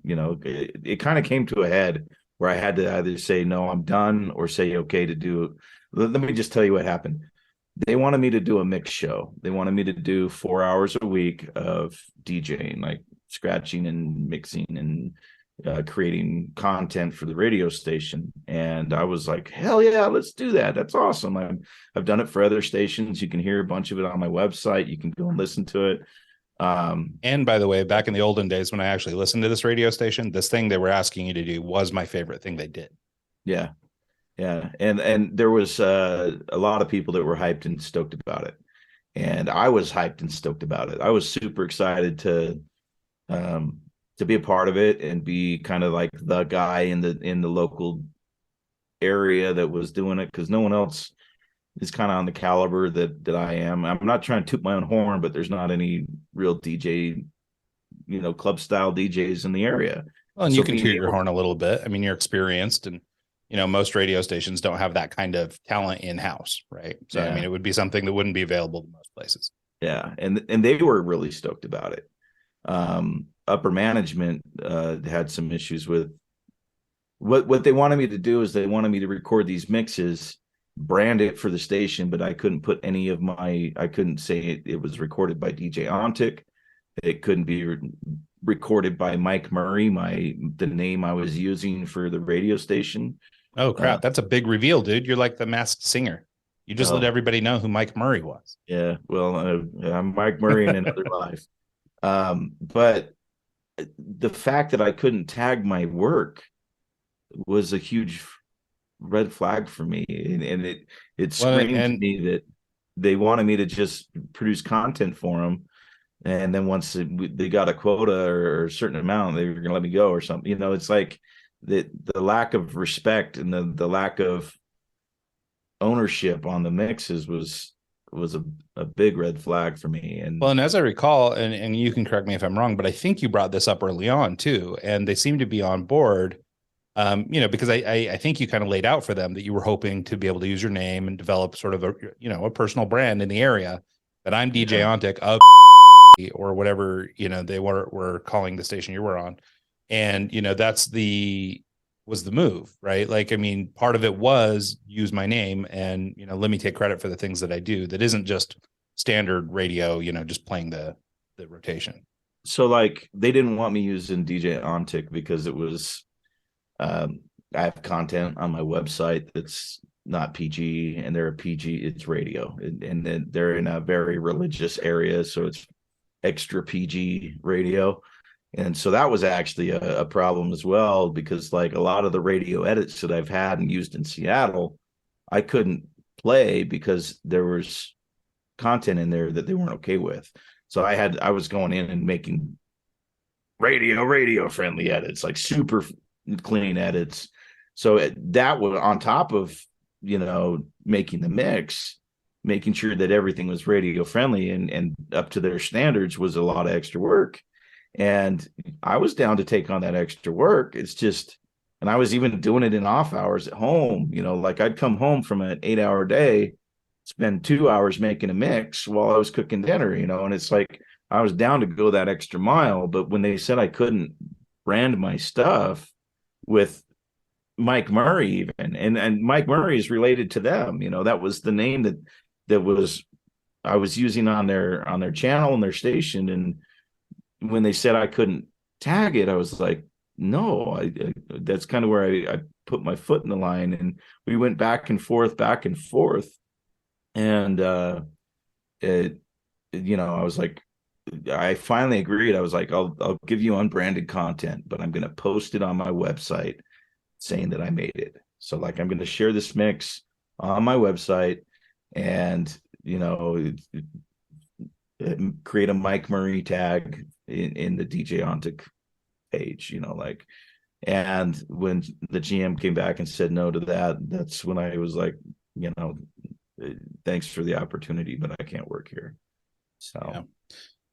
it kind of came to a head where I had to either say, no, I'm done, or say, okay to do. Let me just tell you what happened. they wanted me to do a mix show. They wanted me to do 4 hours a week of DJing, like scratching and mixing and creating content for the radio station. And I was like, hell yeah, let's do that. That's awesome. I've done it for other stations. You can hear a bunch of it on my website. You can go and listen to it. And by the way, back in the olden days, when I actually listened to this radio station, this thing they were asking you to do was my favorite thing they did. Yeah. Yeah. And there was a lot of people that were hyped and stoked about it. And I was hyped and stoked about it. I was super excited to be a part of it and be kind of like the guy in the local area that was doing it, because no one else is kind of on the caliber that I am. I'm not trying to toot my own horn, but there's not any real DJ, club style DJs in the area. Well, and so you can toot your horn a little bit. I mean, you're experienced, and most radio stations don't have that kind of talent in-house, right? So yeah. I mean, it would be something that wouldn't be available to most places. Yeah, and they were really stoked about it. Upper management had some issues with what they wanted me to do. Is they wanted me to record these mixes, brand it for the station, but I couldn't put any of I couldn't say it was recorded by DJ Ontic. It couldn't be recorded by Mike Murray, the name I was using for the radio station. Oh crap, that's a big reveal, dude. You're like the Masked Singer. You just let everybody know who Mike Murray was. Yeah, well, I'm Mike Murray in another life. But the fact that I couldn't tag my work was a huge red flag for me, and it screamed to me that they wanted me to just produce content for them, and then once they got a quota or a certain amount, they were going to let me go or something. It's like the lack of respect and the lack of ownership on the mixes was a big red flag for me. And as I recall, and you can correct me if I'm wrong, but I think you brought this up early on too, and they seem to be on board. Because I think you kind of laid out for them that you were hoping to be able to use your name and develop sort of a personal brand in the area, that I'm DJ Ontic of or whatever, they were calling the station you were on. And, that's was the move, right? Like, I mean, part of it was use my name and, let me take credit for the things that I do. That isn't just standard radio, just playing the rotation. So like they didn't want me using DJ Ontic because it was, I have content on my website that's not PG, and they're a PG, it's radio, and then they're in a very religious area, so it's extra PG radio. And so that was actually a problem as well, because like a lot of the radio edits that I've had and used in Seattle, I couldn't play because there was content in there that they weren't okay with. So I was going in and making radio friendly edits, like super clean edits. So that was on top of making the mix, making sure that everything was radio friendly and up to their standards was a lot of extra work. And I was down to take on that extra work. It's just, and I was even doing it in off hours at home. Like I'd come home from an 8-hour day, spend 2 hours making a mix while I was cooking dinner, and it's like I was down to go that extra mile. But when they said I couldn't brand my stuff with Mike Murray even, and Mike Murray is related to them, that was the name that was I was using on their channel and their station. And when they said I couldn't tag it, I was like, no, that's kind of where I put my foot in the line. And we went back and forth. And I was like, I finally agreed. I was like, I'll give you unbranded content, but I'm going to post it on my website saying that I made it. So like, I'm going to share this mix on my website and, create a Mike Murray tag in the DJ Ontic page, and when the GM came back and said no to that, that's when I was like, thanks for the opportunity, but I can't work here. So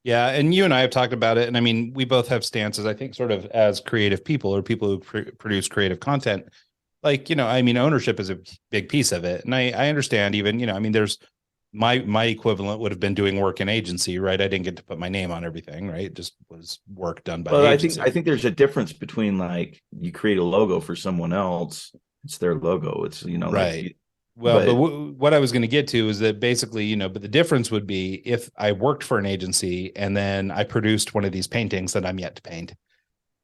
yeah. And you and I have talked about it. And I mean, we both have stances, I think, sort of as creative people or people who produce creative content. Like, ownership is a big piece of it. And I understand even, there's my equivalent would have been doing work in agency, right? I didn't get to put my name on everything, right? It just was work done by agency. I think there's a difference between like you create a logo for someone else, it's their logo. It's, right. Well, but what I was going to get to is that basically, you know, but the difference would be if I worked for an agency and then I produced one of these paintings that I'm yet to paint.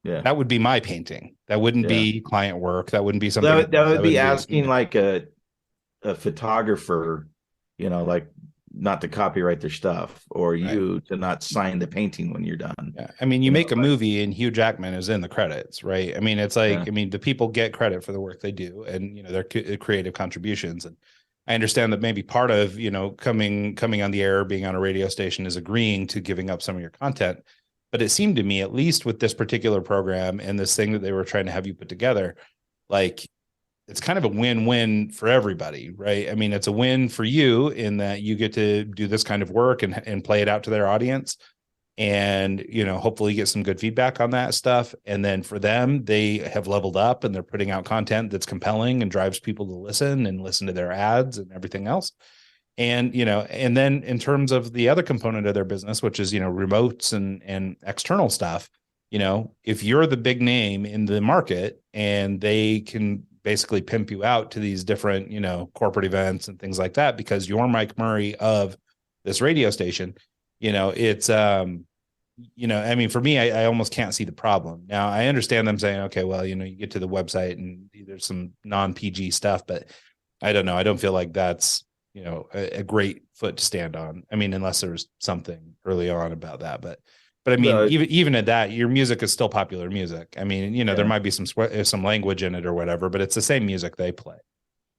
Yeah, that would be my painting. That wouldn't be client work. That wouldn't be something that would be asking be, like a photographer, you know, like not to copyright their stuff, or you to not sign the painting when you're done. Yeah. I mean, you make a movie and Hugh Jackman is in the credits, right? I mean, it's like, I mean, the people get credit for the work they do and, you know, their creative contributions. And I understand that maybe part of, you know, coming on the air, being on a radio station is agreeing to giving up some of your content. But it seemed to me, at least with this particular program and this thing that they were trying to have you put together, like it's kind of a win-win for everybody, right? I mean, it's a win for you in that you get to do this kind of work and play it out to their audience and, you know, hopefully get some good feedback on that stuff. And then for them, they have leveled up and they're putting out content that's compelling and drives people to listen to their ads and everything else. And, you know, and then in terms of the other component of their business, which is, you know, remotes and external stuff, you know, if you're the big name in the market and they can basically pimp you out to these different, you know, corporate events and things like that, because you're Mike Murray of this radio station, you know, it's, you know, I mean, for me, I almost can't see the problem. Now I understand them saying, okay, well, you know, you get to the website and there's some non-PG stuff, but I don't know. I don't feel like that's, you know, a great foot to stand on. I mean, unless there's something early on about that, but I mean, even at that, your music is still popular music. I mean, you know, there might be some language in it or whatever, but it's the same music they play.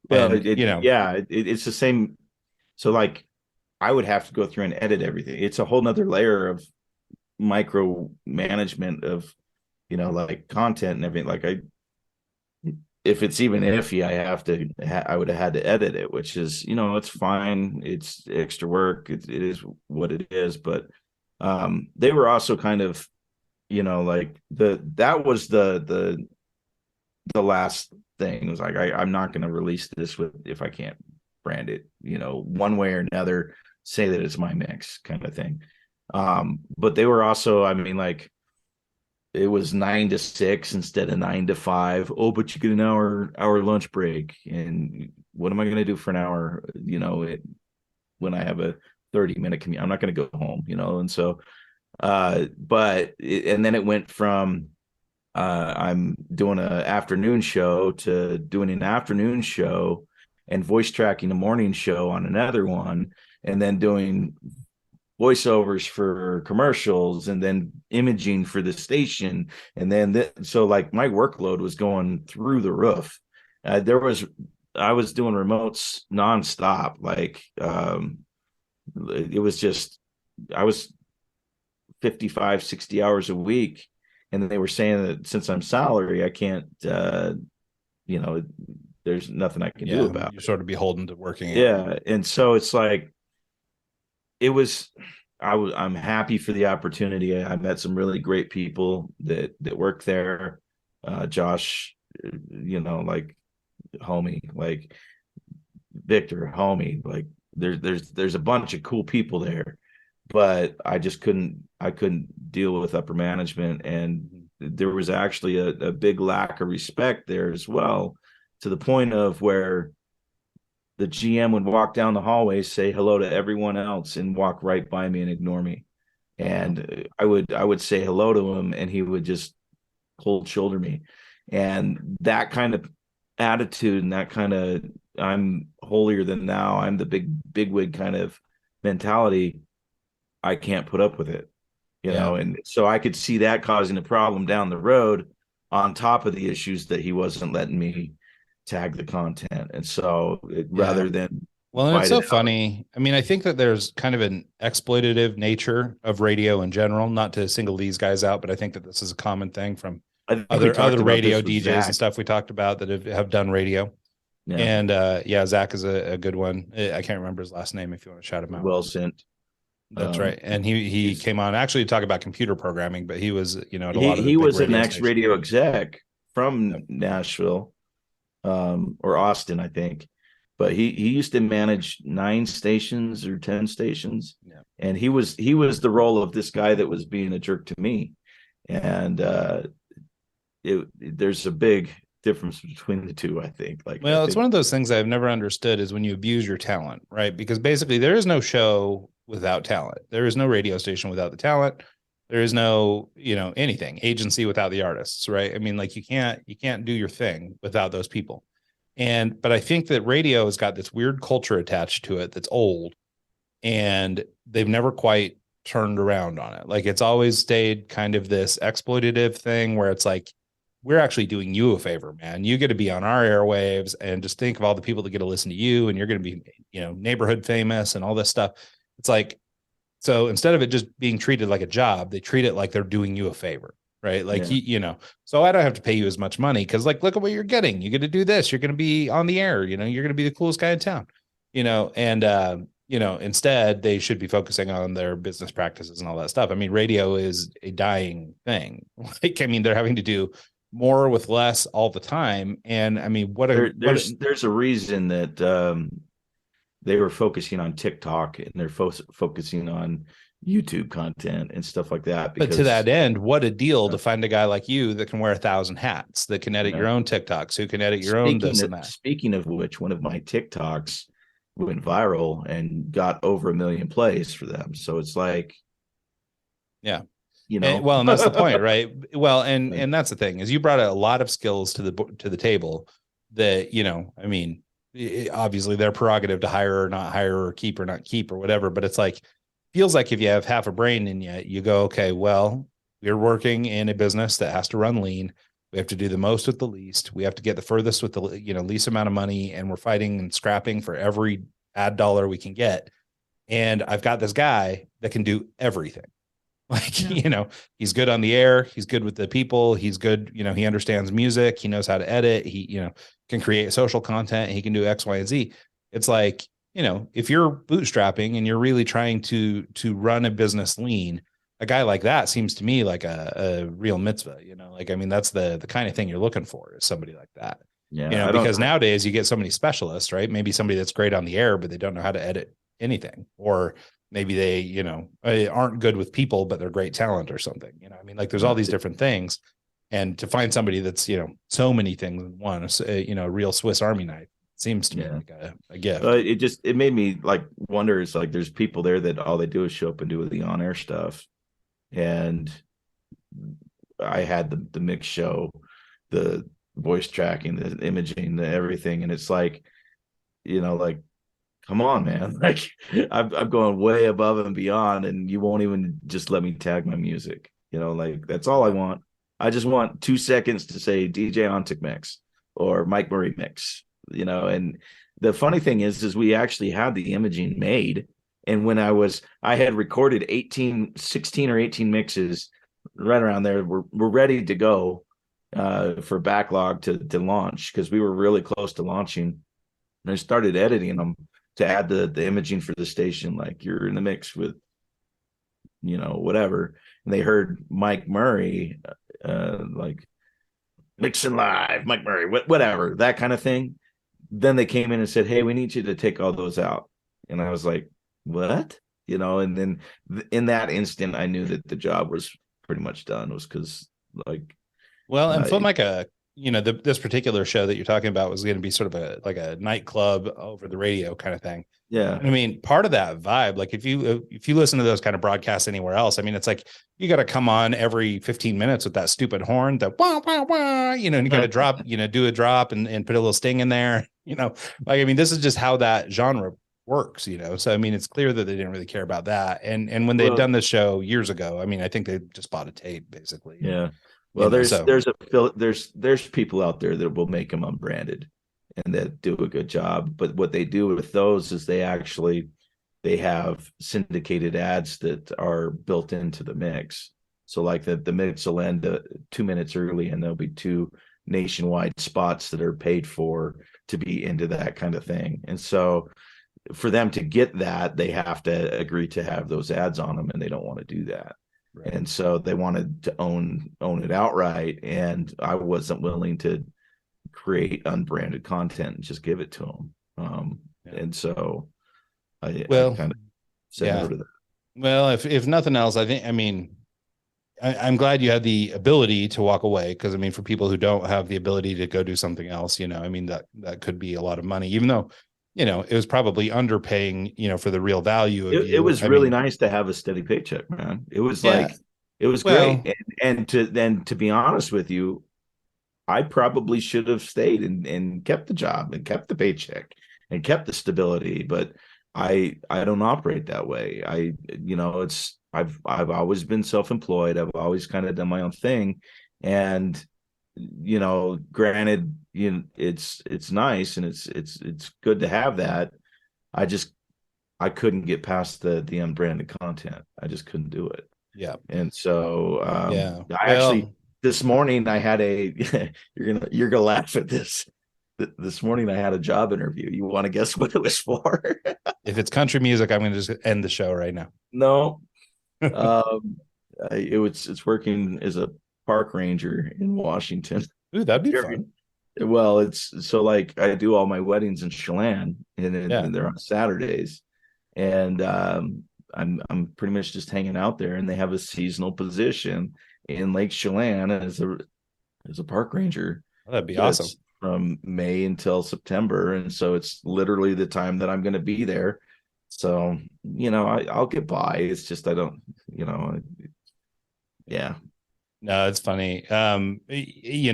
Well, it's the same. So like, I would have to go through and edit everything. It's a whole nother layer of micro management of, you know, like content and everything. Like if it's even iffy, I would have had to edit it, which is, you know, it's fine. It's extra work. It is what it is. But they were also kind of, you know, like that was the last thing. It was like, I'm not going to release this if I can't brand it, you know, one way or another, say that it's my mix kind of thing. But they were also, I mean, like, it was 9 to 6 instead of 9 to 5. Oh, but you get an hour lunch break. And what am I going to do for an hour? You know, when I have a 30-minute commute, I'm not going to go home, you know? And so, and then it went from, I'm doing an afternoon show to doing an afternoon show and voice tracking a morning show on another one, and then doing voiceovers for commercials and then imaging for the station. And then so like my workload was going through the roof. I was doing remotes nonstop. Like it was just, I was 55, 60 hours a week. And they were saying that since I'm salary, I can't, you know, there's nothing I can do about it. You're sort of beholden to working. Yeah. And so it's like, I'm happy for the opportunity. I met some really great people that work there. Josh, you know, like homie, like Victor, homie, like there's a bunch of cool people there, but I couldn't deal with upper management. And there was actually a big lack of respect there as well, to the point of where the GM would walk down the hallway, say hello to everyone else, and walk right by me and ignore me. And I would say hello to him, and he would just cold shoulder me. And that kind of attitude and that kind of I'm holier than thou, I'm the big wig kind of mentality, I can't put up with it, you know. And so I could see that causing a problem down the road, on top of the issues that he wasn't letting me tag the content. And so rather than, well, and it's so funny. I mean, I think that there's kind of an exploitative nature of radio in general, not to single these guys out, but I think that this is a common thing from other radio DJs and stuff we talked about that have done radio. Yeah. And Zach is a good one. I can't remember his last name if you want to shout him out. Wilson. That's right. And he came on actually to talk about computer programming, but he was, you know, at a lot of he was an ex-radio exec from Nashville. Or Austin, I think, but he used to manage 9 stations or 10 stations, and he was the role of this guy that was being a jerk to me. And there's a big difference between the two, I think. Like, well, it's one of those things I've never understood is when you abuse your talent, right? Because basically there is no show without talent. There is no radio station without the talent. There is no, anything, agency without the artists, right? I mean, like you can't do your thing without those people. But I think that radio has got this weird culture attached to it that's old, and they've never quite turned around on it. Like it's always stayed kind of this exploitative thing where it's like, we're actually doing you a favor, man. You get to be on our airwaves, and just think of all the people that get to listen to you, and you're going to be, neighborhood famous and all this stuff. It's like, so instead of it just being treated like a job, they treat it like they're doing you a favor, right? Like, so I don't have to pay you as much money because, like, look at what you're getting. You get to do this. You're going to be on the air. You're going to be the coolest guy in town, and, instead they should be focusing on their business practices and all that stuff. I mean, radio is a dying thing. Like, I mean, they're having to do more with less all the time. And I mean, there's a reason that they were focusing on TikTok and they're focusing on YouTube content and stuff like that. But to that end, what a deal to find a guy like you that can wear 1,000 hats, that can edit your own TikToks, who can edit your own this and that. Speaking of which, one of my TikToks went viral and got over 1 million plays for them. So it's like, yeah. And that's the point, right? Well, and that's the thing, is you brought a lot of skills to the table that, I mean, obviously their prerogative to hire or not hire or keep or not keep or whatever, but it's like, feels like if you have half a brain in you go, okay, well, we're working in a business that has to run lean. We have to do the most with the least. We have to get the furthest with the, least amount of money. And we're fighting and scrapping for every ad dollar we can get. And I've got this guy that can do everything. Like, he's good on the air. He's good with the people. He's good. He understands music. He knows how to edit. He, can create social content. He can do X, Y, and Z. It's like, if you're bootstrapping and you're really trying to run a business lean, a guy like that seems to me like a real mitzvah, like, I mean, that's the kind of thing you're looking for, is somebody like that. Yeah. Because nowadays you get so many specialists, right? Maybe somebody that's great on the air, but they don't know how to edit anything, or maybe they, aren't good with people, but they're great talent or something, I mean, like there's all these different things. And to find somebody that's, so many things in one, a real Swiss Army knife seems to me like a gift. It made me like wonder, it's like, there's people there that all they do is show up and do the on-air stuff. And I had the mix show, the voice tracking, the imaging, the everything. And it's like, like, come on, man. Like I'm going way above and beyond, and you won't even just let me tag my music. Like that's all I want. I just want 2 seconds to say DJ Ontic mix or Mike Murray mix, and the funny thing is we actually had the imaging made. And when I had recorded 16 or 18 mixes right around there. We're ready to go for backlog to launch, because we were really close to launching. And I started editing them to add the imaging for the station, like you're in the mix with, whatever. And they heard Mike Murray, like mixing live, Mike Murray, whatever, that kind of thing. Then they came in and said, hey, we need you to take all those out. And I was like, what? And then in that instant, I knew that the job was pretty much done. It was because and from this particular show that you're talking about was going to be sort of a nightclub over the radio kind of thing. Yeah. I mean, part of that vibe, like if you listen to those kind of broadcasts anywhere else, I mean, it's like, you got to come on every 15 minutes with that stupid horn, the wah, wah, wah, and you got to drop, do a drop and put a little sting in there, I mean, this is just how that genre works, so I mean, it's clear that they didn't really care about that. And when they'd done this show years ago, I mean, I think they just bought a tape basically. Yeah. Well, there's people out there that will make them unbranded and that do a good job. But what they do with those is they have syndicated ads that are built into the mix. So like the mix will end 2 minutes early, and there'll be 2 nationwide spots that are paid for to be into that kind of thing. And so for them to get that, they have to agree to have those ads on them, and they don't want to do that. Right. And so they wanted to own it outright, and I wasn't willing to create unbranded content and just give it to them. And so I kind of said no to that. Well, if nothing else, I I'm glad you had the ability to walk away, because I mean, for people who don't have the ability to go do something else, I mean, that could be a lot of money, even though, it was probably underpaying, for the real value of It you. was really nice to have a steady paycheck, man. It was like, it was well, great. And to be honest with you, I probably should have stayed and kept the job and kept the paycheck and kept the stability, but I don't operate that way. I've always been self-employed. I've always kind of done my own thing. And granted, it's nice and it's good to have that. I couldn't get past the unbranded content. I just couldn't do it. Yeah. And so actually this morning I had you're gonna laugh at this. This morning I had a job interview. You want to guess what it was for? If it's country music, I'm going to just end the show right now. No. It's working as a park ranger in Washington. Ooh, that'd be fun. Well, it's so like I do all my weddings in Chelan, and they're on Saturdays, and I'm pretty much just hanging out there, and they have a seasonal position in Lake Chelan as a park ranger. Oh, that'd be awesome. From May until September, and so it's literally the time that I'm going to be there. So I'll get by. It's just I don't, yeah. No, it's funny. You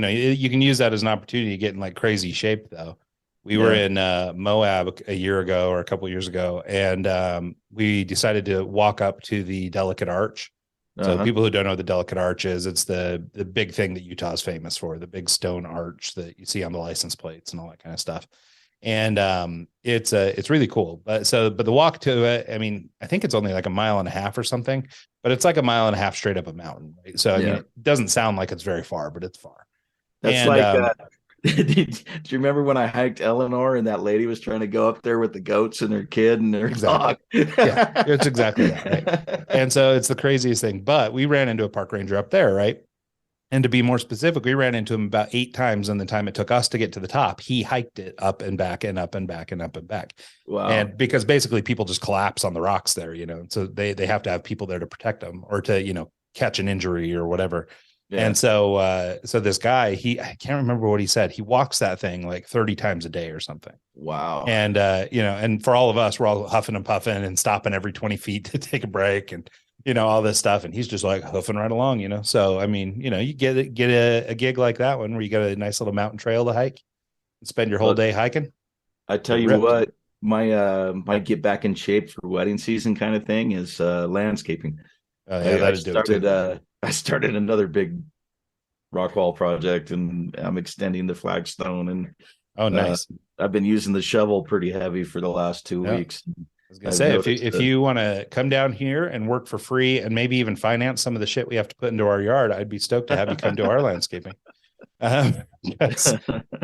can use that as an opportunity to get in like crazy shape, though. We were in Moab a year ago or a couple of years ago, and we decided to walk up to the Delicate Arch. So people who don't know what the Delicate Arch is, it's the big thing that Utah is famous for, the big stone arch that you see on the license plates and all that kind of stuff. And it's really cool. But the walk to it, I mean, I think it's only like a mile and a half or something, but it's like a mile and a half straight up a mountain. Right? So I mean, it doesn't sound like it's very far, but it's far. That's do you remember when I hiked Eleanor and that lady was trying to go up there with the goats and her kid and their dog? Yeah, it's exactly that. Right? And so it's the craziest thing. But we ran into a park ranger up there, right? And to be more specific, we ran into him about 8 times in the time it took us to get to the top. He hiked it up and back and up and back and up and back. Wow. And because basically people just collapse on the rocks there, so they have to have people there to protect them or to, catch an injury or whatever. Yeah. And so this guy, I can't remember what he said. He walks that thing like 30 times a day or something. Wow. And, and for all of us, we're all huffing and puffing and stopping every 20 feet to take a break and, all this stuff. And he's just like hoofing right along, So, I mean, you get a gig like that one where you got a nice little mountain trail to hike and spend your whole day hiking. I tell you what, my get back in shape for wedding season kind of thing is landscaping. Oh, yeah, I started another big rock wall project, and I'm extending the flagstone. And nice. I've been using the shovel pretty heavy for the last 2 weeks. I was gonna say, if you want to come down here and work for free, and maybe even finance some of the shit we have to put into our yard, I'd be stoked to have you come to our landscaping.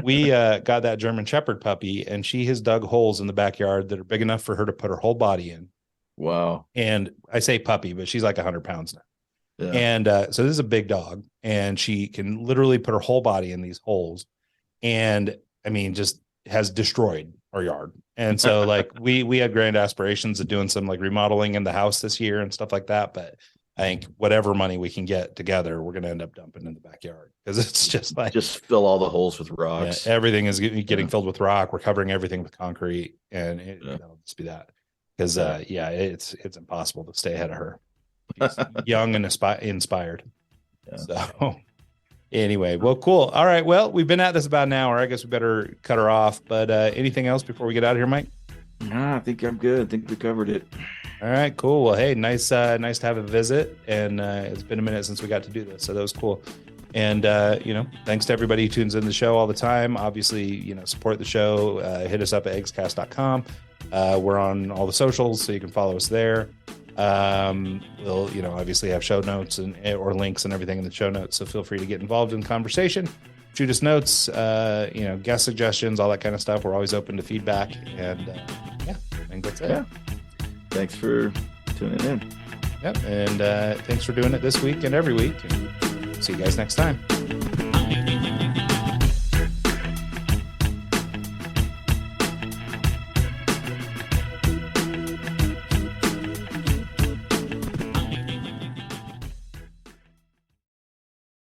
We got that German Shepherd puppy, and she has dug holes in the backyard that are big enough for her to put her whole body in. Wow. And I say puppy, but she's like 100 pounds now. Yeah. And so this is a big dog, and she can literally put her whole body in these holes, and I mean, just has destroyed our yard. And so like we had grand aspirations of doing some like remodeling in the house this year and stuff like that, but I think whatever money we can get together, we're going to end up dumping in the backyard, because it's just like fill all the holes with rocks. Yeah, everything is getting filled with rock. We're covering everything with concrete, and it'll just be that, because it's impossible to stay ahead of her. She's young and inspired. Yeah. So anyway, well, cool. All right. Well, we've been at this about an hour. I guess we better cut her off. But anything else before we get out of here, Mike? No, I think I'm good. I think we covered it. All right, cool. Well, hey, nice to have a visit. And it's been a minute since we got to do this, so that was cool. And, thanks to everybody who tunes in the show all the time. Obviously, support the show. Hit us up at eggscast.com. We're on all the socials, so you can follow us there. We'll obviously have show notes or links and everything in the show notes, so feel free to get involved in the conversation, shoot us notes, guest suggestions, all that kind of stuff. We're always open to feedback. And I think that's it. Yeah, thanks for tuning in. Yep. And thanks for doing it this week and every week, and see you guys next time.